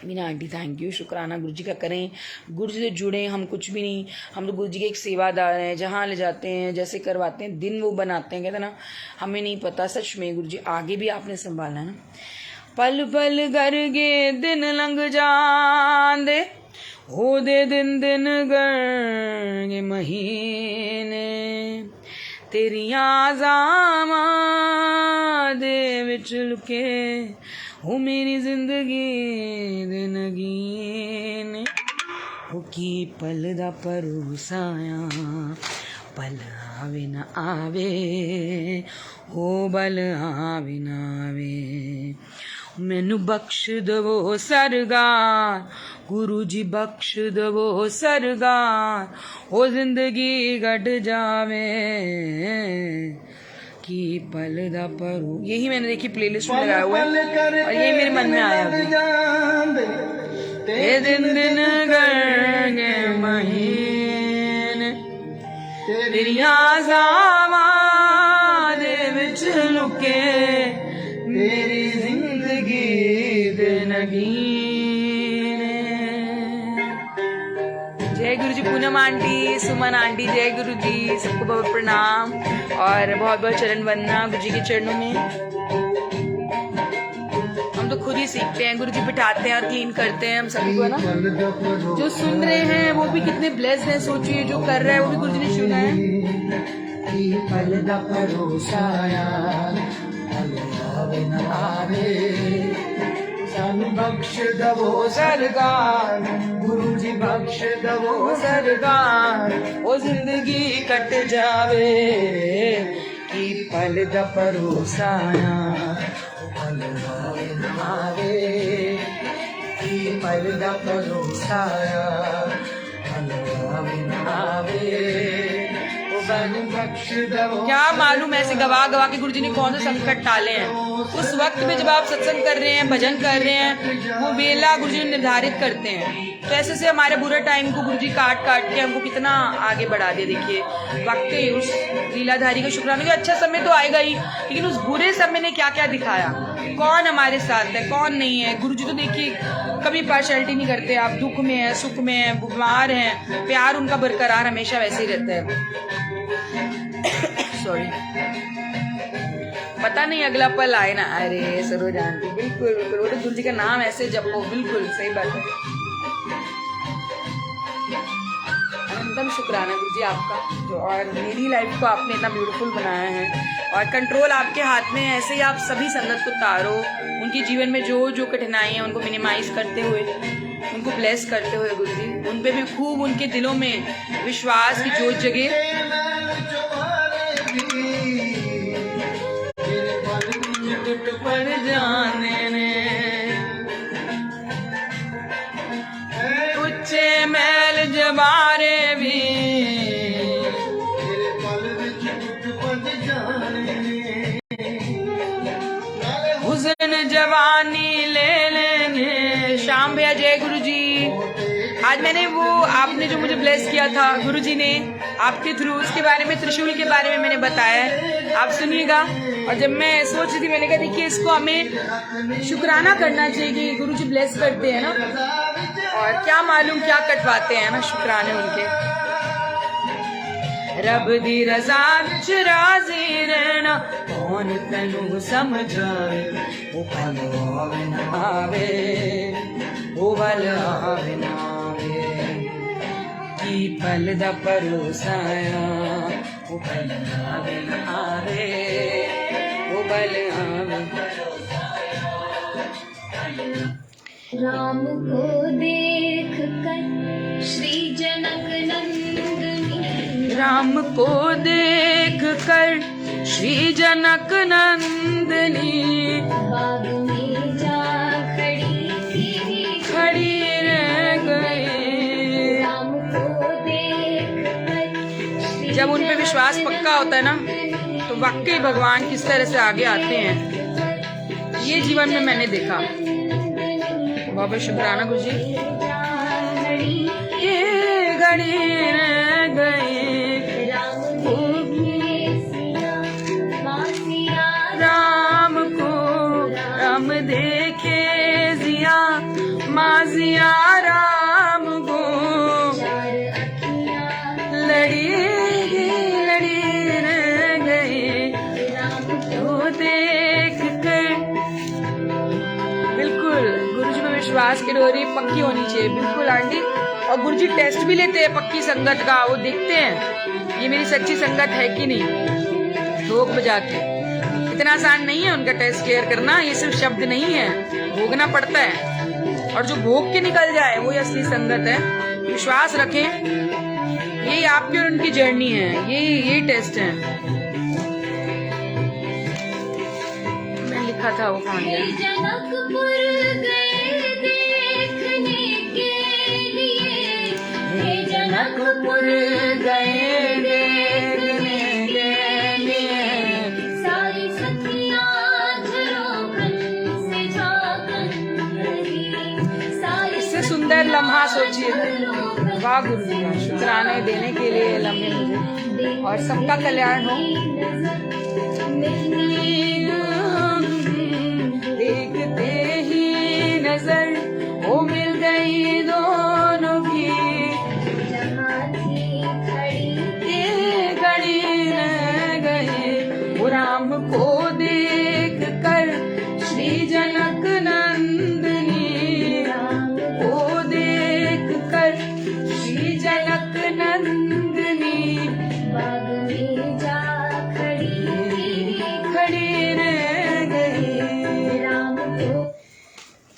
S1: मीना आंटी थैंक यू, शुक्राना गुरुजी का करें। गुरुजी से जुड़े, हम कुछ भी नहीं, हम तो गुरुजी के एक सेवादार हैं, जहाँ ले जाते हैं जैसे करवाते हैं, दिन वो बनाते हैं, कहते हैं ना, हमें नहीं पता। सच में गुरुजी आगे भी आपने संभाला है ना। पल पल करगे दिन लंघ जांदे, हो दे दिन दिन करगे महीने, तेरियां ज़ामां दे विच लुके हो मेरी जिंदगी दे नगीने। हो की पल दा परोसाया, पल आवे न आवे, हो बल आवे न आवे। मैनू बख्श दवो सरगार, गुरु जी बख्श दवो सरगार, हो जिंदगी कट जावे की पल दा परू। यही मैंने देखी प्लेलिस्ट में लगाया हुआ है और यही मेरे मन में आया अभी। दिन दिन करगे महीने, तेरियां ज़ामां दे विच लुके, मेरी जिंदगी दे नगीने। जय गुरुजी। पूनम आंटी, सुमन आंटी, जय गुरुजी, सबको बहुत प्रणाम और बहुत बहुत चरण वंदना गुरुजी के चरणों में। हम हम तो खुद ही सीखते हैं, गुरुजी बिठाते हैं और क्लीन करते हैं हम सभी को ना। जो सुन रहे हैं वो भी कितने ब्लेस्ड हैं, सोचिए जो कर रहा है वो भी गुरुजी ने सुना है। बख्श दवो सरकार, गुरुजी बख्श दवो सरकार, ओ जिंदगी कट जावे की पल दा परोसाया, पल आवे की पल दा परोसाया, पल आवे। क्या मालूम ऐसे गवा गवा के गुरुजी ने कौन से संकट टाले हैं। उस वक्त में जब आप सत्संग कर रहे हैं, भजन कर रहे हैं, वो वेला गुरुजी ने निर्धारित करते हैं। तो ऐसे से हमारे बुरे टाइम को गुरुजी काट काट के हमको कितना आगे बढ़ा दे। देखिए वाकई उस लीलाधारी का शुक्राना कि अच्छा समय तो आएगा ही, लेकिन उस बुरे समय ने क्या क्या दिखाया, कौन हमारे साथ है कौन नहीं है। गुरुजी तो देखिए कभी पार्शलिटी नहीं करते। आप दुख में है, सुख में है, बीमार हैं, प्यार उनका बरकरार हमेशा वैसे ही रहता है। सॉरी, पता नहीं अगला पल आए ना। अरे सरोज आंटी बिल्कुल बिल्कुल, वो तो गुरुजी का नाम ऐसे जपो, बिल्कुल सही बात है। अनंतम शुक्राना गुरुजी आपका, जो और मेरी लाइफ को आपने इतना ब्यूटीफुल बनाया है, और कंट्रोल आपके हाथ में है। ऐसे ही आप सभी संगत को तारो, उनके जीवन में जो जो कठिनाई है उनको मिनिमाइज करते हुए, उनको ब्लेस करते हुए गुरुजी उन पे भी खूब उनके दिलों में विश्वास की जोत जगे। कुच्चे मैल जबारे भी हुस्न जवानी ले लेंगे। शाम भैया जय गुरुजी। आज मैंने वो आपने जो मुझे ब्लेस किया था गुरुजी ने आपके थ्रू, उसके बारे में, त्रिशूल के बारे में मैंने बताया है, आप सुनिएगा। और जब मैं सोच रही थी मैंने कहा देखिए इसको हमें शुक्राना करना चाहिए कि गुरुजी ब्लेस करते हैं ना, और क्या मालूम क्या कटवाते हैं ना शुक्राने उनके। रब दी रज़ा विच राज़ी रहना, कौन तैनू समझावे, वो पल आवे ना आवे, वो पल आवे ना आवे, की पल दा परोसाया, वो पल आवे ना आवे, वो पल आवे।
S2: राम को देख कर श्री जनक नंदनी,
S1: राम को देख कर श्री जनक नंदनी,
S2: बाग में जा
S1: खड़ी रह गए।
S2: राम को देख कर
S1: जब उन पे विश्वास पक्का होता है ना, तो वाकई भगवान किस तरह से आगे आते हैं, ये जीवन में मैंने देखा। बहुत बहुत शुक्राना गुरुजी। ये घड़ी रह गए, राम को राम देखे जिया, माजिया राम को लड़ी रह गए, तो देख कर। बिल्कुल गुरुजी में विश्वास की डोरी पक्की होनी चाहिए, बिल्कुल आंटी। और गुरुजी टेस्ट भी लेते हैं पक्की संगत का, वो देखते हैं ये मेरी सच्ची संगत है कि नहीं, ठोक बजा के। इतना आसान नहीं है उनका टेस्ट क्लियर करना, ये सिर्फ शब्द नहीं है, भोगना पड़ता है, और जो भोग के निकल जाए वो असली संगत है। विश्वास रखें, यही आपकी और उनकी जर्नी है, यही टेस्ट है। मैं लिखा था वो कौन है,
S2: जनकपुर गए देखने के लिए, जनकपुर
S1: गए देखने के लिए,
S2: सारी सखियां झरोखन से झांकन रही, सारी
S1: इससे सुंदर लम्हा सोचिए। वाह गुरुजी का शुक्राने देने के लिए लम्हे मुझे, और सबका कल्याण हो। देखते ही नजर वो मिल गई दोनों की, ये घड़ी रह गए, वो राम को देख कर श्री जनक न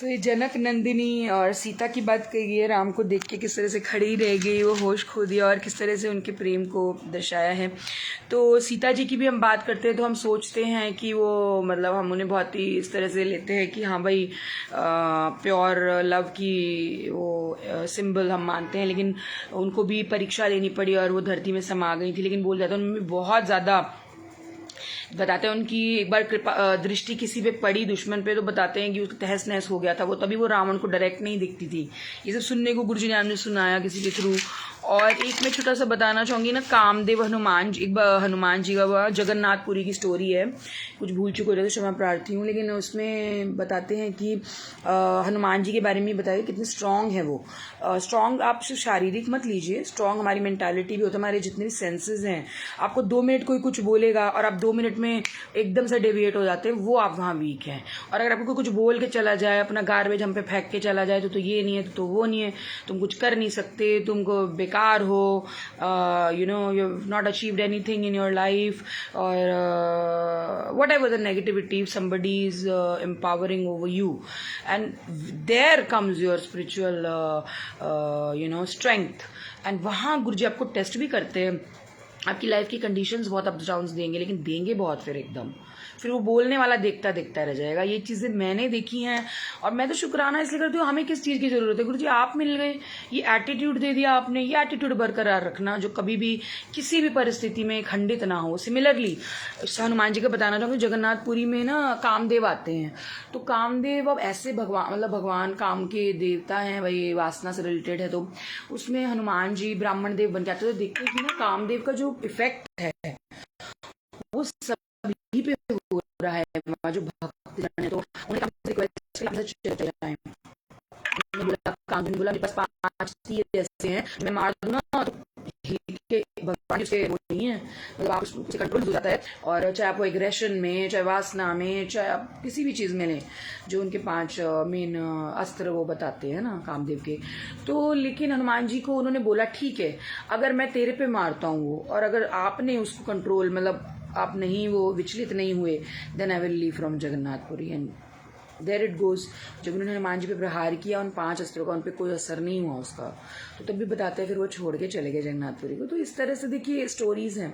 S1: तो ये जनक नंदिनी और सीता की बात कही है, राम को देख के किस तरह से खड़ी रह गई, वो होश खो दिया और किस तरह से उनके प्रेम को दर्शाया है। तो सीता जी की भी हम बात करते हैं तो हम सोचते हैं कि वो मतलब हम उन्हें बहुत ही इस तरह से लेते हैं कि हाँ भाई प्योर लव की वो सिंबल हम मानते हैं, लेकिन उनको भी परीक्षा लेनी पड़ी और वो धरती में समा गई थी। लेकिन बोल जाता है उनमें बहुत ज़्यादा बताते हैं उनकी एक बार कृपा दृष्टि किसी पे पड़ी दुश्मन पे तो बताते हैं कि उसका तहस नहस हो गया था वो, तभी वो रावण को डायरेक्ट नहीं दिखती थी। ये सब सुनने को गुरुजी ने हमने सुनाया किसी के थ्रू। और एक मैं छोटा सा बताना चाहूँगी ना, कामदेव हनुमान जी, हनुमान जी का जगन्नाथपुरी की स्टोरी है, कुछ भूल चुके हो तो क्षमा प्रार्थी हूँ, लेकिन उसमें बताते हैं कि हनुमान जी के बारे में बताया कितने स्ट्रांग है वो। स्ट्रांग आप सिर्फ शारीरिक मत लीजिए, स्ट्रांग हमारी मेंटालिटी भी होता है, हमारे जितने भी सेंसेस हैं। आपको 2 मिनट कोई कुछ बोलेगा और आप 2 मिनट में एकदम से डेविएट हो जाते हैं, वो आप वहाँ वीक हैं। और अगर आपको कोई कुछ बोल के चला जाए, अपना गार्बेज हम पे फेंक के चला जाए तो ये नहीं है तो वो नहीं है, तुम कुछ कर नहीं सकते, तुमको बेकार हो, you know you have not achieved anything in your life, और whatever the negativity somebody is empowering over you, and there comes your spiritual strength। and वहाँ गुरुजी आपको टेस्ट भी करते हैं, आपकी लाइफ की कंडीशंस बहुत अप डाउन्स देंगे, लेकिन देंगे बहुत, फिर वो बोलने वाला देखता देखता रह जाएगा। ये चीज़ें मैंने देखी हैं और मैं तो शुक्राना इसलिए करती हूँ, हमें किस चीज़ की ज़रूरत है गुरुजी, आप मिल गए, ये एटीट्यूड दे दिया आपने, ये एटीट्यूड बरकरार रखना जो कभी भी किसी भी परिस्थिति में खंडित ना हो। सिमिलरली हनुमान जी का बताना चाहूँगी, जगन्नाथपुरी में ना कामदेव आते हैं, तो कामदेव अब ऐसे भगवान मतलब भगवान काम के देवता हैं, वही वासना से रिलेटेड है, तो उसमें हनुमान जी ब्राह्मण देव बन के आते हैं। तो देखते हैं कि ना कामदेव का जो इफेक्ट है वो सभी पे हो रहा है, जो भक्त जन है, तो उन्हें रिक्वेस्ट बोला मेरे पास 5 तीर ऐसे हैं, मैं मार दूं ना तो भगवान उसके वो नहीं है, मतलब आप उससे कंट्रोल हो जाता है। और चाहे आप वो एग्रेशन में, चाहे वासना में, चाहे आप किसी भी चीज़ में लें, जो उनके 5 मेन अस्त्र वो बताते हैं ना कामदेव के। तो लेकिन हनुमान जी को उन्होंने बोला ठीक है, अगर मैं तेरे पे मारता हूँ वो, और अगर आपने उसको कंट्रोल मतलब आप नहीं वो विचलित नहीं हुए, then I will leave from Jagannathpuri. And there it goes. जब उन्होंने हनुमान जी पे प्रहार किया उन 5 अस्त्रों का, उन पर कोई असर नहीं हुआ उसका, तो तब भी बताते हैं फिर वो छोड़ के चले गए जगन्नाथपुरी को। तो इस तरह से देखिए स्टोरीज हैं।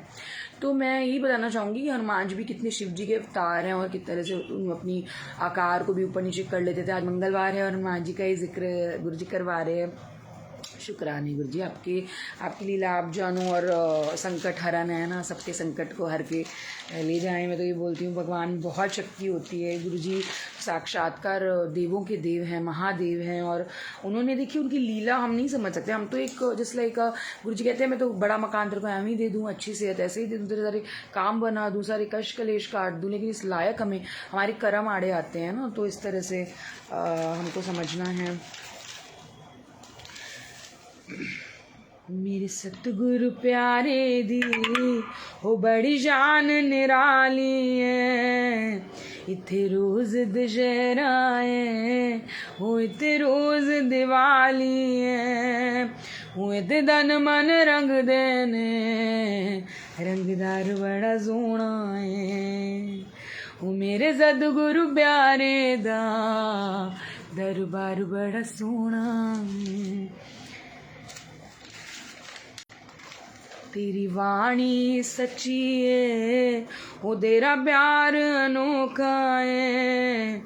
S1: तो मैं यही बताना चाहूँगी कि हनुमान जी भी कितने शिव जी के अवतार हैं और किस तरह से अपनी आकार को भी ऊपर नीचे कर लेते थे। आज मंगलवार है और हनुमान जी का ही जिक्र गुरु जी करवा रहे हैं। शुक्राने गुरु जी, आपकी लीला आप जानो और संकट हरन है ना, सबके संकट को हर के ले जाएं। मैं तो ये बोलती हूँ भगवान बहुत शक्ति होती है, गुरु जी साक्षात्कार देवों के देव हैं, महादेव हैं, और उन्होंने देखिए उनकी लीला हम नहीं समझ सकते। हम तो एक जिस लाइक गुरु जी कहते हैं मैं तो बड़ा मकान तेरे को एम ही दे दूँ, अच्छी सेहत ऐसे ही दे दूँ, तेरे सारे काम बना दूँ, सारे कष्ट कलेश काट दूँ, लेकिन इस लायक हमें हमारे कर्म आड़े आते हैं ना। तो इस तरह से हमको समझना है। मेरे सतगुरु प्यारे दी हो बड़ी जान निराली है, इत्थे रोज दशहरा है, हो इत्थे रोज दिवाली है, हो इत्थे धन मन रंग देने, रंगदार बड़ा सोना है, हो मेरे सतगुरु प्यारे दा दरबार बड़ा सोना है। तेरी वाणी सच्ची है, ओ तेरा प्यार अनोखा है,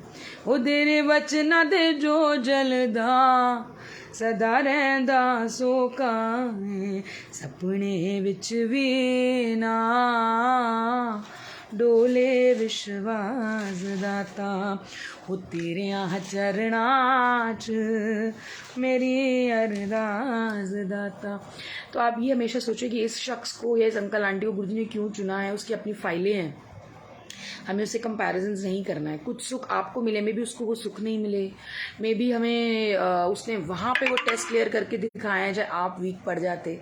S1: ओ तेरे वचना ते जो जलदा सदा रहंदा सोका है, सपने विच भी ना डोले विश्वास दाता, हो तेरियां चरणां च मेरी अरदास दाता। तो आप ये हमेशा सोचें कि इस शख्स को या इस अंकल आंटी को गुरुजी ने क्यों चुना है, उसकी अपनी फाइलें हैं, हमें उससे कंपैरिजन्स नहीं करना है। कुछ सुख आपको मिले, मे भी उसको वो सुख नहीं मिले, मे भी हमें उसने वहाँ पे वो टेस्ट क्लियर करके दिखाया है, चाहे आप वीक पड़ जाते।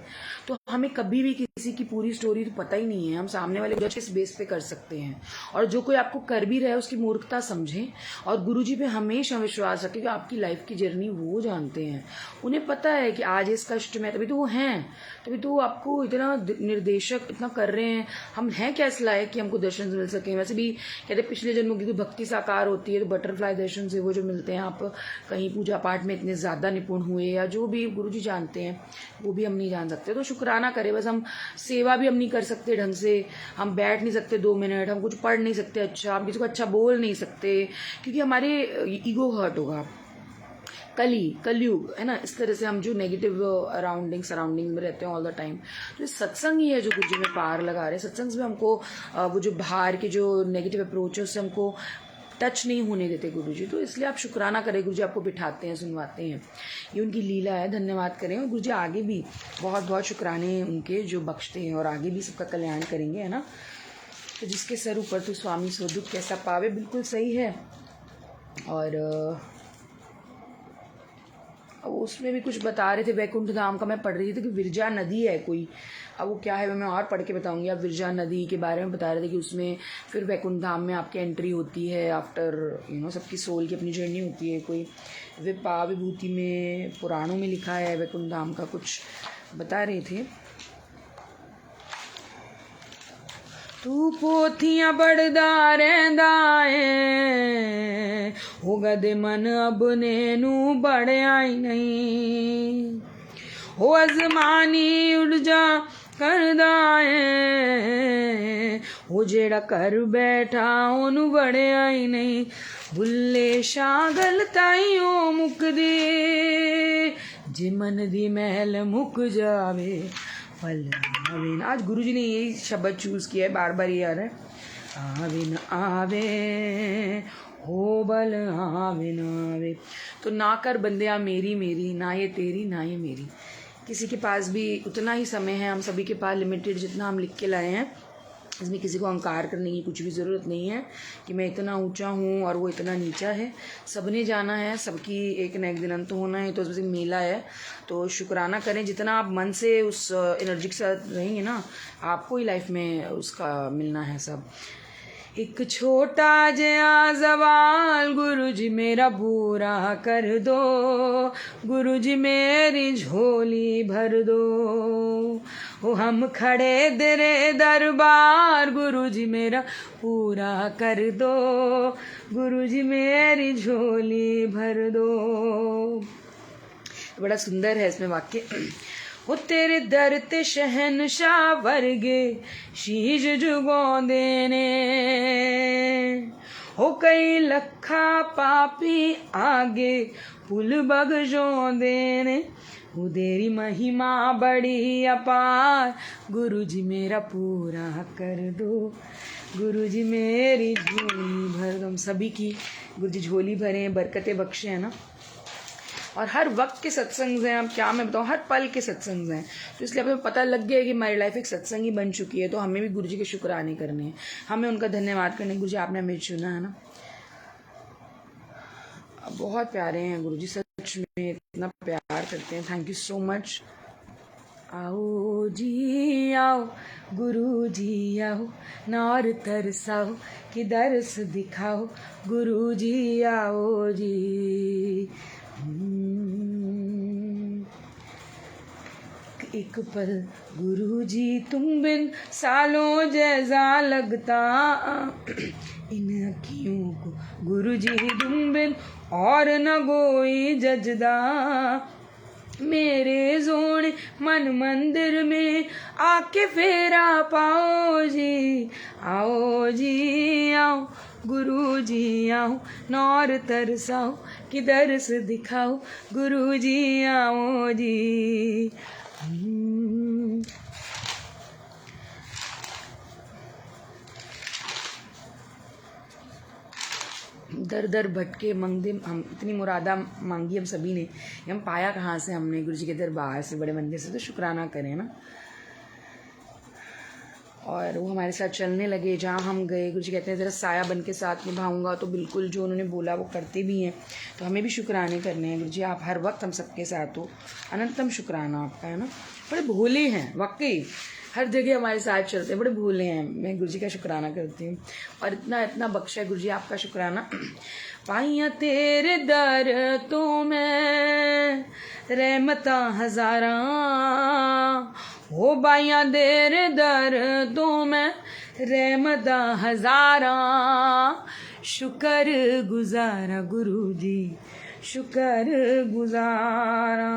S1: तो हमें कभी भी किसी की पूरी स्टोरी तो पता ही नहीं है, हम सामने वाले को किस बेस पे कर सकते हैं। और जो कोई आपको कर भी रहा है उसकी मूर्खता समझें और गुरुजी पे हमेशा विश्वास रखें कि आपकी लाइफ की जर्नी वो जानते हैं, उन्हें पता है कि आज इस कष्ट में, तभी तो वो हैं, तभी तो वो आपको इतना निर्देशक इतना कर रहे हैं। हम हैं क्या इस लायक कि हमको दर्शन मिल सके? वैसे भी कहते पिछले जन्मों की तो भक्ति साकार होती है, तो बटरफ्लाई दर्शन से वो जो मिलते हैं, आप कहीं पूजा पाठ में इतने ज़्यादा निपुण हुए या जो भी गुरुजी जानते हैं वो भी हम नहीं जान सकते। तो शुक्राना करें बस। हम सेवा भी हम नहीं कर सकते ढंग से, हम बैठ नहीं सकते 2 मिनट, हम कुछ पढ़ नहीं सकते अच्छा, हम किसी को अच्छा बोल नहीं सकते क्योंकि हमारे ईगो हर्ट होगा। कलयुग है ना, इस तरह से हम जो नेगेटिव सराउंडिंग में रहते हैं ऑल द टाइम। तो ये सत्संग ही है जो गुरुजी में पार लगा रहे हैं। सत्संग से हमको वो जो बाहर के जो नेगेटिव अप्रोच है उससे हमको टच नहीं होने देते गुरुजी। तो इसलिए आप शुक्राना करें, गुरुजी आपको बिठाते हैं, सुनवाते हैं, ये उनकी लीला है। धन्यवाद करें और गुरुजी आगे भी बहुत बहुत शुक्राने उनके जो बख्शते हैं और आगे भी सबका कल्याण करेंगे, है ना। तो जिसके सर ऊपर तो स्वामी सो दुख कैसा पावे, बिल्कुल सही है। और उसमें भी कुछ बता रहे थे वैकुंठ धाम का, मैं पढ़ रही थी कि विरजा नदी है कोई, अब वो क्या है मैं और पढ़ के बताऊंगी। आप विरजा नदी के बारे में बता रहे थे कि उसमें फिर वैकुंठ धाम में आपकी एंट्री होती है आफ्टर सबकी सोल की अपनी जर्नी होती है। कोई विपा विभूति में पुराणों में लिखा है वैकुंठ धाम का, कुछ बता रहे थे। तू पोथियां पढ़दा रहंदा है, हो गदे मन अब नैनू पढ़िया ही नहीं, हो अजमानी उर्जा करदा है, हो जेड़ा कर बैठा ओनू बढ़िया ही नहीं, बुल्ले शाह गलताइयों मुकदे, जे मन दी महल मुक जावे फल आवे न। आज गुरुजी ने यही शब्द चूज़ किया है, बार बार ये आ रहा है, आवे न आवे हो बल आवे न आवे। तो ना कर बंदिया मेरी मेरी, ना ये तेरी ना ये मेरी। किसी के पास भी उतना ही समय है, हम सभी के पास लिमिटेड जितना हम लिख के लाए हैं। इसमें किसी को अहंकार करने की कुछ भी ज़रूरत नहीं है कि मैं इतना ऊंचा हूँ और वो इतना नीचा है। सबने जाना है, सबकी एक न एक दिन अंत होना है, तो उसमें मेला है। तो शुक्राना करें, जितना आप मन से उस एनर्जी के साथ रहेंगे ना, आपको ही लाइफ में उसका मिलना है सब। एक छोटा जया सवाल गुरुजी मेरा पूरा कर दो, गुरुजी मेरी झोली भर दो, ओ हम खड़े तेरे दरबार, गुरुजी मेरा पूरा कर दो, गुरुजी मेरी झोली भर दो। बड़ा सुंदर है इसमें वाक्य। हो तेरे दर ते शहनशाह वर्गे शीश जुगाउंदे ने, हो कई लखा पापी आगे पुल बगजाउंदे ने, हो तेरी महिमा बड़ी अपार, गुरुजी मेरा पूरा कर दो, गुरुजी मेरी झोली भर दो। हम सभी की गुरुजी झोली भरें, बरकतें बख्शे, है ना। और हर वक्त के सत्संग हैं, अब क्या मैं बताऊँ, हर पल के सत्संग हैं। तो इसलिए हमें पता लग गया है कि हमारी लाइफ एक सत्संग ही बन चुकी है। तो हमें भी गुरुजी के शुक्राने करने हैं, हमें उनका धन्यवाद करने। गुरुजी आपने हमें चुना, है ना। बहुत प्यारे हैं गुरुजी, सच में इतना प्यार करते हैं। Thank you so much. आओ जी आओ गुरुजी आओ, नार तरसाओ कि दर्श दिखाओ, गुरुजी आओ जी। एक पल गुरुजी तुम बिन सालों जैसा लगता, इन अखियों को गुरुजी तुम बिन और न कोई जजदा, मेरे जोड़े मन मंदिर में आके फेरा पाओ जी। आओ जी आओ गुरुजी आओ, नौर तरसाओ कि दर्श दिखाओ, गुरुजी आओ जी। दर दर भटके मंगदे हम, इतनी मुरादा मांगी हम सभी ने, हम पाया कहाँ से, हमने गुरुजी के दरबार से, बड़े मंदिर से। तो शुक्राना करें ना। और वो हमारे साथ चलने लगे, जहाँ हम गए गुरुजी कहते हैं ज़रा साया बन के साथ निभाऊंगा। तो बिल्कुल जो उन्होंने बोला वो करते भी हैं। तो हमें भी शुक्राने करने हैं गुरुजी, आप हर वक्त हम सबके साथ हो। अनंतम शुक्राना आपका, है ना। बड़े भोले हैं वाकई, हर जगह हमारे साथ चलते हैं, बड़े भोले हैं। मैं गुरु जी का शुक्राना करती हूँ और इतना इतना बख्शा है गुरु जी, आपका शुक्राना। पाइया तेरे दर तो मैं रहमता हजारा, हो बाइया तेरे दर तो मैं रहमता हजारा, शुक्र गुजारा गुरु जी, शुक्र गुजारा,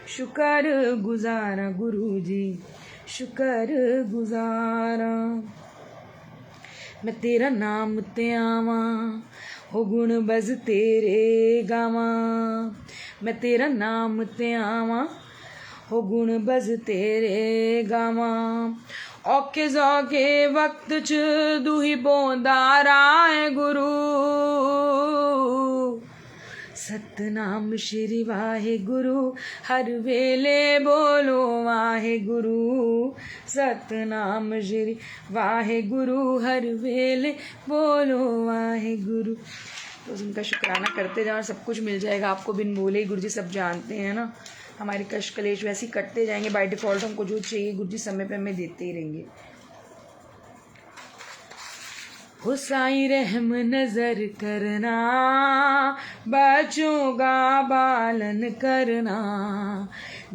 S1: शुक्र गुजारा गुरु जी, शुक्र गुजारा। मैं तेरा नाम ते आवा, हो गुण बज तेरे गावा, मैं तेरा नाम ते आवा, हो गुण बज तेरे गावा। औखे सौखे वक्त च दूही बोंदा राय गुरु, सतनाम श्री वाहे गुरु, हर वेले बोलो वाहे गुरु, सतनाम श्री वाहे गुरु, हर वेले बोलो वाहे गुरु। तो उनका शुक्राना करते जाओ, सब कुछ मिल जाएगा आपको बिन बोले। गुरु जी सब जानते हैं ना, हमारे कष्ट कलेश वैसे ही कटते जाएंगे बाय डिफ़ॉल्ट। हमको जो चाहिए गुरु जी समय पे हमें देते ही रहेंगे। हो साईं रहम नजर करना, बच्चों का पालन करना,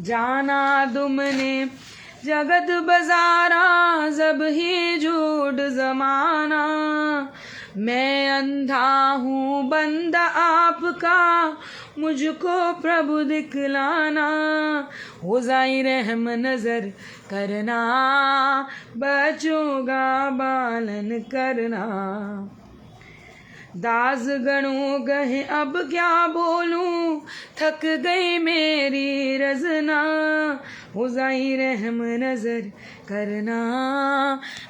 S1: जाना तुमने जगत बजारा, जब ही झूठ जमाना, मैं अंधा हूँ बंदा आपका, मुझको प्रभु दिखलाना। हो साईं रहम नजर करना, बच्चों का पालन करना, दास गणों कहे अब क्या बोलूं, थक गई मेरी रजना, हो साईं रहम नजर करना,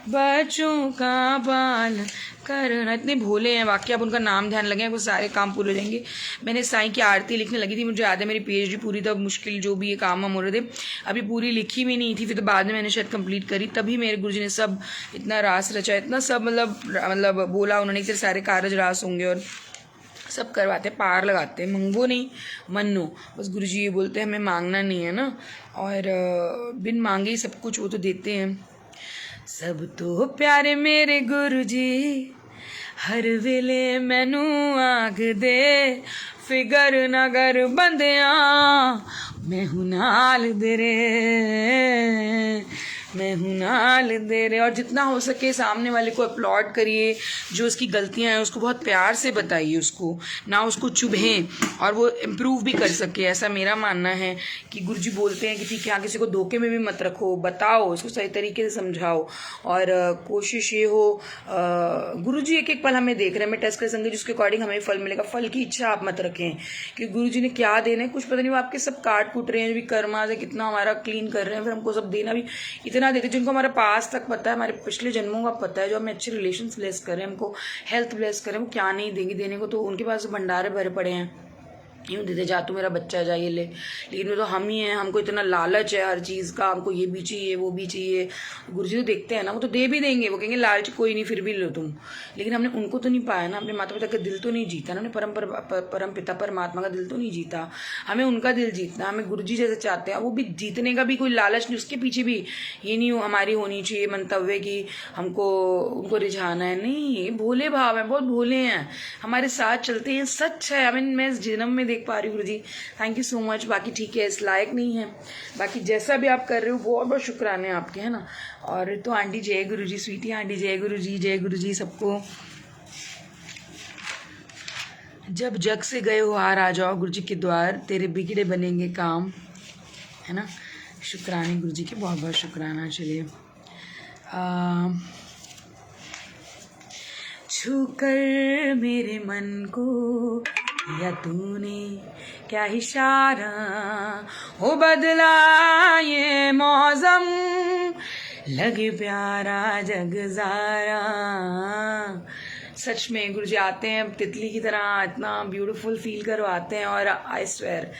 S1: बच्चों का पालन करना। इतने भोले हैं वाकई, अब उनका नाम ध्यान लगे वो सारे काम पूरे हो जाएंगे। मैंने साईं की आरती लिखने लगी थी, मुझे याद है मेरी PhD पूरी तब मुश्किल जो भी ये काम हम हो रहे थे, अभी पूरी लिखी भी नहीं थी, फिर तो बाद में मैंने शायद कंप्लीट करी, तभी मेरे गुरुजी ने सब इतना रास रचा, इतना सब मतलब बोला उन्होंने कि सारे कारज रास होंगे और सब करवाते, पार लगाते, मंगो नहीं मन्नो, बस गुरुजी ये बोलते हैं हमें मांगना नहीं है ना, और बिन मांगे ही सब कुछ वो तो देते हैं। सब तो प्यारे मेरे गुरुजी, हर वेले मैनू आख दे, फिगर नगर बंदिया मैं हूं नाल तेरे, मैं हूं नाल तेरे। और जितना हो सके सामने वाले को अपलॉड करिए, जो उसकी गलतियां हैं उसको बहुत प्यार से बताइए, उसको ना उसको चुभें और वो इम्प्रूव भी कर सके, ऐसा मेरा मानना है। कि गुरुजी बोलते हैं कि ठीक है हाँ, किसी को धोखे में भी मत रखो, बताओ उसको सही तरीके से समझाओ, और कोशिश ये हो, गुरुजी एक एक पल हमें देख रहे हैं, हमें टेस्ट कर संगे जिसके अकॉर्डिंग हमें फल मिलेगा, फल की इच्छा आप मत रखें कि गुरुजी ने क्या देना है, कुछ पता नहीं वो आपके सब काट कूट रहे हैं, भी कर्मा से कितना हमारा क्लीन कर रहे हैं, फिर हमको सब देना भी इतना देते, जिनको हमारा पास तक पता है, हमारे पिछले जन्मों का पता है, जो हमें अच्छे रिलेशंस ब्लेस कर रहे हैं, हमको हेल्थ ब्लेस कर रहे हैं, वो क्या नहीं देंगे देने को, तो उनके पास भंडारे भरे पड़े हैं, यूँ देते जा तू मेरा बच्चा जा ये ले। लेकिन वो तो हम ही हैं, हमको इतना लालच है हर चीज़ का, हमको ये भी चाहिए वो भी चाहिए। गुरुजी तो देखते हैं ना, वो तो दे भी देंगे, वो कहेंगे लालच कोई नहीं फिर भी लो तुम, लेकिन हमने उनको तो नहीं पाया ना, अपने माता पिता का दिल तो नहीं जीता ना, हमने परम पिता परमात्मा का दिल तो नहीं जीता, हमें उनका दिल जीतना, हमें गुरुजी जैसे चाहते हैं, वो भी जीतने का भी कोई लालच नहीं, उसके पीछे भी ये नहीं हमारी होनी चाहिए मंतव्य कि हमको उनको रिझाना है, नहीं, ये भोले भाव है, बहुत भोले हैं, हमारे साथ चलते हैं, सच है। मैं इस जन्म में देख पा रही हूँ गुरुजी, थैंक यू सो मच। बाकी ठीक है, इस लायक नहीं है, बाकी जैसा भी आप कर रहे हो बहुत बहुत शुक्राने आपके, है ना। और तो आंटी जय गुरुजी, स्वीटी आंटी जय गुरुजी सबको। जब जग से गए हो हार आ जाओ गुरुजी के द्वार, तेरे बिगड़े बनेंगे काम, है ना। शुक्राने गुरुजी के, बहुत बहुत शुक्राना। चलिए छू कर मेरे मन को या तूने क्या इशारा, हो बदला ये मौसम, लगे प्यारा जग ज़ारा, सच में गुरु जी आते हैं तितली की तरह, इतना ब्यूटीफुल फील करवाते हैं। और आई स्वेयर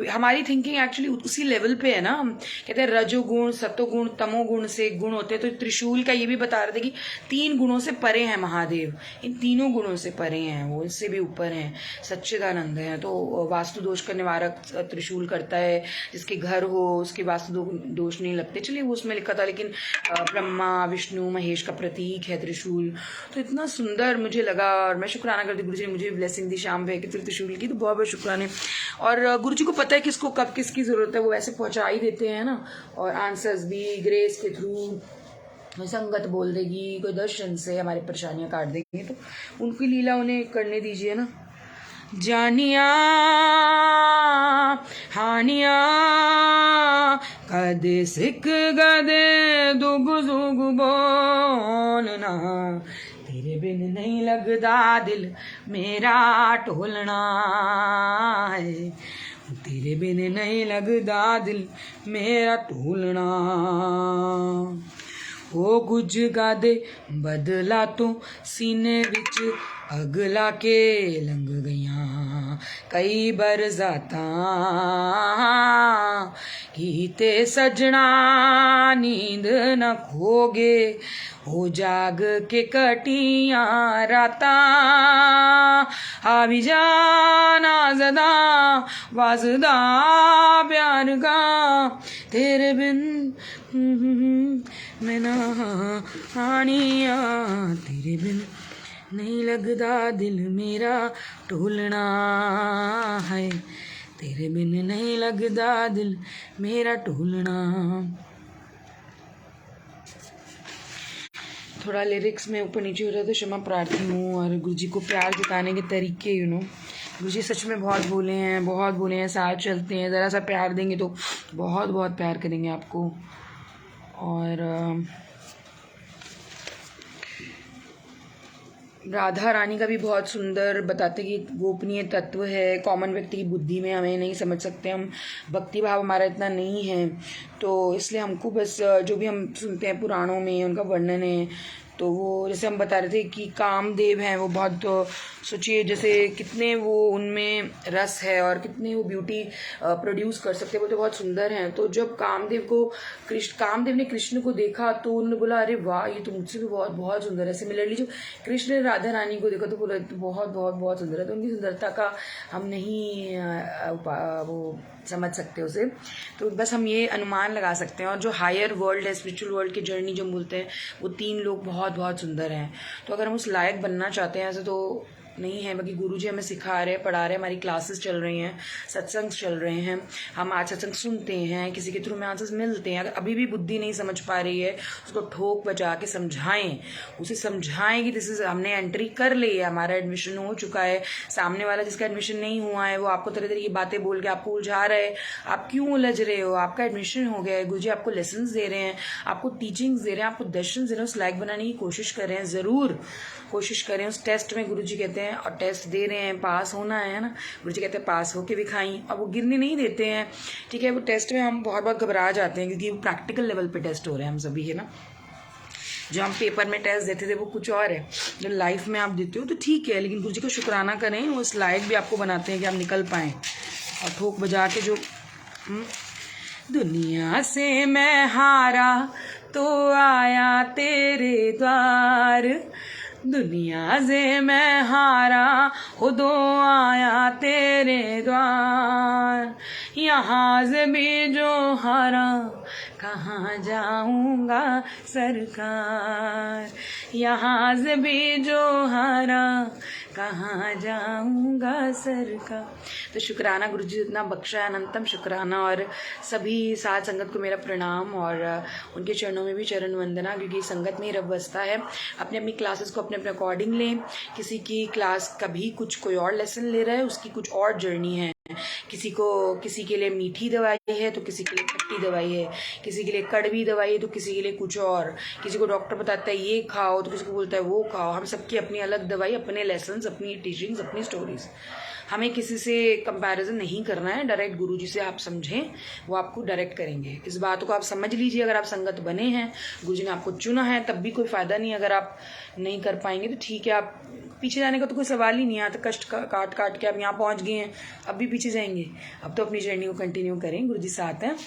S1: हमारी थिंकिंग एक्चुअली उसी लेवल पे है ना। हम कहते हैं रजोगुण, सतोगुण, तमोगुण से गुण होते हैं। तो त्रिशूल का ये भी बता रहे थे कि 3 गुणों से परे हैं महादेव, इन तीनों गुणों से परे हैं वो, इससे भी ऊपर हैं, सच्चिदानंद हैं। तो वास्तु दोष का निवारक त्रिशूल करता है, जिसके घर हो उसके वास्तु दोष नहीं लगते। चलिए वो उसमें लिखा था, लेकिन ब्रह्मा विष्णु महेश का प्रतीक है त्रिशूल। तो इतना सुंदर मुझे लगा, और मैं शुक्राना करती गुरु जी ने मुझे ब्लेसिंग दी शाम पे त्रिशूल की, तो बहुत बहुत शुक्राने। और गुरु जी को पता है किसको कब किसकी ज़रूरत है, वो वैसे पहुंचा ही देते हैं ना। और आंसर्स भी ग्रेस के थ्रू, संगत बोल देगी, कोई दर्शन से हमारी परेशानियां काट देंगे, तो उनकी लीला उन्हें करने दीजिए ना। जानिया हानिया कदे सिख गदे दुग दुग बोलना, तेरे बिन नहीं लगदा दिल मेरा ढोलना है, तेरे बिन नहीं लगदा दिल मेरा ढोलना। ओ गुज गादे बदला तू सीने विच अगला के लंघ गईयां कई बरसातां, कीते सजना नींद न खोगे हो जाग के कटियां रातां, आ भी जाना ज़दा वाजदा प्यार का, तेरे बिन मैं ना हानिया, तेरे बिन नहीं लगदा दिल मेरा ढोलना है, तेरे बिन नहीं लगदा दिल मेरा ढोलना। थोड़ा लिरिक्स में ऊपर नीचे हो रहा है तो क्षमा प्रार्थी हूँ। और गुरु जी को प्यार जताने के तरीके गुरु जी सच में बहुत बोले हैं, बहुत बोले हैं, साथ चलते हैं, ज़रा सा प्यार देंगे तो बहुत बहुत प्यार करेंगे आपको। और राधा रानी का भी बहुत सुंदर बताते कि गोपनीय तत्व है, कॉमन व्यक्ति की बुद्धि में हमें नहीं समझ सकते, हम भक्ति भाव हमारा इतना नहीं है, तो इसलिए हमको बस जो भी हम सुनते हैं पुराणों में उनका वर्णन है। तो वो जैसे हम बता रहे थे कि कामदेव हैं, वो बहुत सोचिए जैसे कितने वो उनमें रस है और कितने वो ब्यूटी प्रोड्यूस कर सकते हैं, वो तो बहुत सुंदर हैं। तो जब कामदेव ने कृष्ण को देखा तो उन्होंने बोला अरे वाह ये तो मुझसे भी बहुत बहुत सुंदर है। सिमिलरली जो कृष्ण ने राधा रानी को देखा तो बोला तो बहुत बहुत बहुत सुंदर है। तो उनकी सुंदरता का हम नहीं वो समझ सकते उसे, तो बस हम ये अनुमान लगा सकते हैं। और जो हायर वर्ल्ड है, स्पिरिचुअल वर्ल्ड की जर्नी जो बोलते हैं, वो 3 लोग बहुत बहुत सुंदर हैं। तो अगर हम उस लायक बनना चाहते हैं ऐसे तो नहीं है, बाकी गुरुजी हमें सिखा रहे हैं, पढ़ा रहे हैं, हमारी क्लासेस चल रही हैं, सत्संग चल रहे हैं, हम आज सत्संग सुनते हैं, किसी के थ्रू में आंसर्स मिलते हैं। अगर अभी भी बुद्धि नहीं समझ पा रही है उसको ठोक बजा के समझाएं, उसे समझाएं कि दिस इज हमने एंट्री कर ली है, हमारा एडमिशन हो चुका है। सामने वाला जिसका एडमिशन नहीं हुआ है वो आपको तरह तरह की बातें बोल के आपको उलझा रहा है, आप क्यों उलझ रहे हो, आपका एडमिशन हो गया है, गुरुजी आपको लेसन दे रहे हैं, आपको टीचिंग्स दे रहे हैं, आपको दर्शन दे रहे हैं, उस लायक बनाने की कोशिश कर रहे हैं, ज़रूर कोशिश करें। उस टेस्ट में गुरुजी कहते हैं, और टेस्ट दे रहे हैं, पास होना है ना, गुरुजी कहते हैं पास होके दिखाई, और वो गिरने नहीं देते हैं। ठीक है, वो टेस्ट में हम बहुत बहुत घबरा जाते हैं क्योंकि वो प्रैक्टिकल लेवल पे टेस्ट हो रहे हैं हम सभी, है ना। जो हम पेपर में टेस्ट देते थे वो कुछ और है, जो लाइफ में आप देते हो तो ठीक है, लेकिन गुरुजी को शुक्राना करें, वो इस लायक भी आपको बनाते हैं कि आप निकल पाएँ। और ठोक बजा के जो दुनिया से मैं हारा तो आया तेरे द्वार, दुनिया से मैं हारा खुदो आया तेरे द्वार, यहाँ से भी जो हारा कहाँ जाऊँगा सरकार, यहाँ से भी जो हारा कहाँ जाऊँगा सरकार। तो शुक्राना गुरुजी इतना बख्शा है, अनंतम शुक्राना। और सभी साथ संगत को मेरा प्रणाम, और उनके चरणों में भी चरण वंदना, क्योंकि संगत में ही रब बसता है। अपने अपनी क्लासेस को अपने अपने अकॉर्डिंग लें। किसी की क्लास कभी कुछ कोई और लेसन ले रहा है, उसकी कुछ और जर्नी है। किसी के लिए मीठी दवाई है तो किसी के लिए खट्टी दवाई है, किसी के लिए कड़वी दवाई है तो किसी के लिए कुछ और, किसी को डॉक्टर बताता है ये खाओ तो किसी को बोलता है वो खाओ। हम सबकी अपनी अलग दवाई, अपने लेसन्स, अपनी टीचिंग्स, अपनी स्टोरीज। हमें किसी से कंपैरिजन नहीं करना है, डायरेक्ट गुरुजी से आप समझें, वो आपको डायरेक्ट करेंगे। इस बात को आप समझ लीजिए। अगर आप संगत बने हैं, गुरुजी ने आपको चुना है, तब भी कोई फ़ायदा नहीं। अगर आप नहीं कर पाएंगे तो ठीक है, आप पीछे जाने का तो कोई सवाल ही नहीं है। तो कष्ट काट काट के आप यहाँ पहुँच गए हैं, अब भी पीछे जाएंगे? अब तो अपनी जर्नी को कंटिन्यू करें, गुरुजी साथ हैं,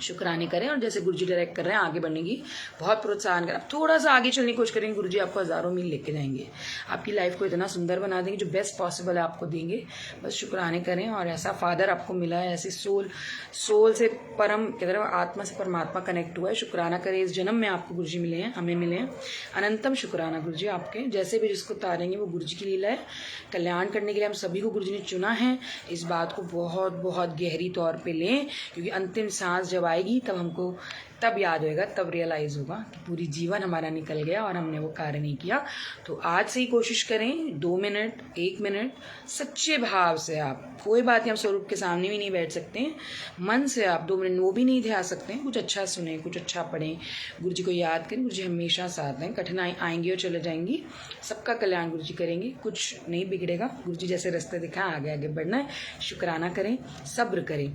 S1: शुक्राने करें और जैसे गुरुजी डायरेक्ट कर रहे हैं आगे बढ़ने की बहुत प्रोत्साहन करें। आप थोड़ा सा आगे चलने की कोशिश करेंगे, गुरुजी आपको हज़ारों मील लेके जाएंगे, आपकी लाइफ को इतना सुंदर बना देंगे, जो बेस्ट पॉसिबल है आपको देंगे। बस शुक्राने करें। और ऐसा फादर आपको मिला है, ऐसी सोल से परम कहते हैं आत्मा से परमात्मा कनेक्ट हुआ है। शुक्राना करें, इस जन्म में आपको गुरुजी मिले हैं, हमें मिले हैं। अनंतम शुक्राना गुरुजी आपके, जैसे भी जिसको तारेंगे वो गुरुजी की लीला है। कल्याण करने के लिए हम सभी को गुरुजी ने चुना है। इस बात को बहुत बहुत गहरी तौर पे लें, क्योंकि अंतिम सांस जब आएगी तब हमको तब याद होएगा, तब रियलाइज़ होगा कि पूरी जीवन हमारा निकल गया और हमने वो कार्य नहीं किया। तो आज से ही कोशिश करें, 2 मिनट 1 मिनट सच्चे भाव से, आप कोई बात नहीं, हम स्वरूप के सामने भी नहीं बैठ सकते हैं, मन से आप 2 मिनट वो भी नहीं ध्यान सकते हैं, कुछ अच्छा सुने, कुछ अच्छा पढ़ें, गुरु जी को याद करें। गुरु जी हमेशा साथ हैं, कठिनाई आएंगी और चले जाएंगी, सबका कल्याण गुरु जी करेंगे, कुछ नहीं बिगड़ेगा। गुरु जी जैसे रास्ते दिखाएं, आगे आगे बढ़ना है। शुक्राना करें, सब्र करें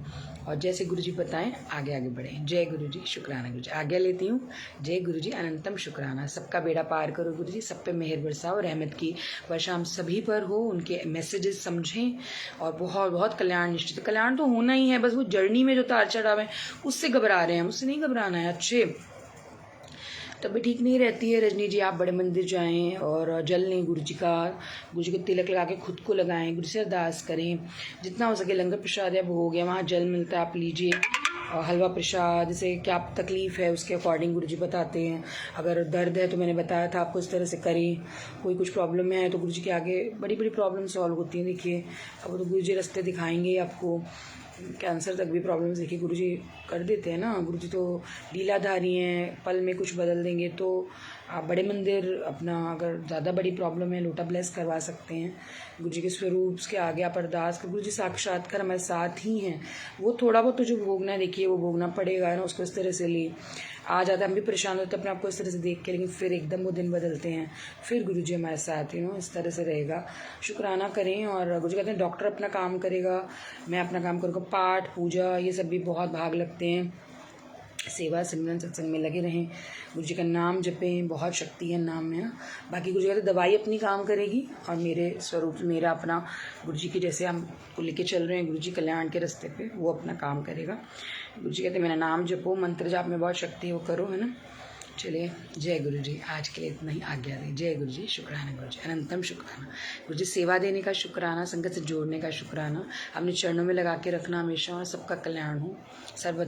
S1: और जैसे गुरु जी बताएं आगे आगे बढ़ें। जय गुरु जी। शुक्राना गुरु जी। आज्ञा लेती हूँ। जय गुरु जी। अनंतम शुक्राना। सबका बेड़ा पार करो गुरु जी, सब पे मेहर बरसाओ, रहमत की वर्षा हम सभी पर हो, उनके मैसेजेस समझें और बहुत बहुत कल्याण निश्चित। कल्याण तो होना ही है, बस वो जर्नी में जो तार चढ़ाव है उससे घबरा रहे हैं, उससे नहीं घबराना है। अच्छे तबीयत ठीक नहीं रहती है, रजनी जी आप बड़े मंदिर जाएं और जल लें गुरु जी को तिलक लगा के खुद को लगाएं, गुरु से अरदास करें। जितना हो सके लंगर प्रसाद या भोग या वहाँ जल मिलता है आप लीजिए, और हलवा प्रसाद, जैसे क्या तकलीफ़ है उसके अकॉर्डिंग गुरु जी बताते हैं। अगर दर्द है तो मैंने बताया था आपको इस तरह से करें, कोई कुछ प्रॉब्लम है तो गुरु जी के आगे बड़ी बड़ी प्रॉब्लम सॉल्व होती हैं। देखिए अब तो गुरु जी रास्ते दिखाएंगे आपको, कैंसर तक भी प्रॉब्लम्स देखिए गुरु जी कर देते हैं ना। गुरु जी तो लीलाधारी हैं, पल में कुछ बदल देंगे। तो आप बड़े मंदिर अपना अगर ज़्यादा बड़ी प्रॉब्लम है लोटा ब्लेस करवा सकते हैं। गुरु जी के स्वरूप के आगे आप अरदास कर, गुरु जी साक्षात्कार हमारे साथ ही हैं। वो थोड़ा बहुत तो जो भोगना है देखिए वो भोगना पड़ेगा ना, उसको इस तरह से ले आ जाता है, हम भी परेशान होते हैं अपने आपको इस तरह से देख के, लेकिन फिर एकदम वो दिन बदलते हैं, फिर गुरु जी हमारे साथ इस तरह से रहेगा। शुक्राना करें। और गुरु जी कहते हैं डॉक्टर अपना काम करेगा, मैं अपना काम करूँगा। पाठ पूजा ये सब भी बहुत भाग लगते हैं, सेवा सिमरन सत्संग में लगे रहें, गुरु जी का नाम जपें, बहुत शक्ति है नाम में। बाकी गुरु जी कहते दवाई अपनी काम करेगी और मेरे स्वरूप मेरा अपना गुरु जी की जैसे हम को लेके चल रहे हैं गुरु जी कल्याण के रास्ते पे, वो अपना काम करेगा। गुरु जी कहते मेरा नाम जपो, मंत्र जाप में बहुत शक्ति है, वो करो, है ना। चलिए जय गुरु जी। आज के लिए इतना ही, आज्ञा दें। जय गुरु जी। शुक्राना गुरु जी। अनंतम शुक्राना गुरु जी। सेवा देने का शुक्राना, संगत से जोड़ने का शुक्राना, अपने चरणों में लगा के रखना हमेशा, और सबका कल्याण हो। सर्व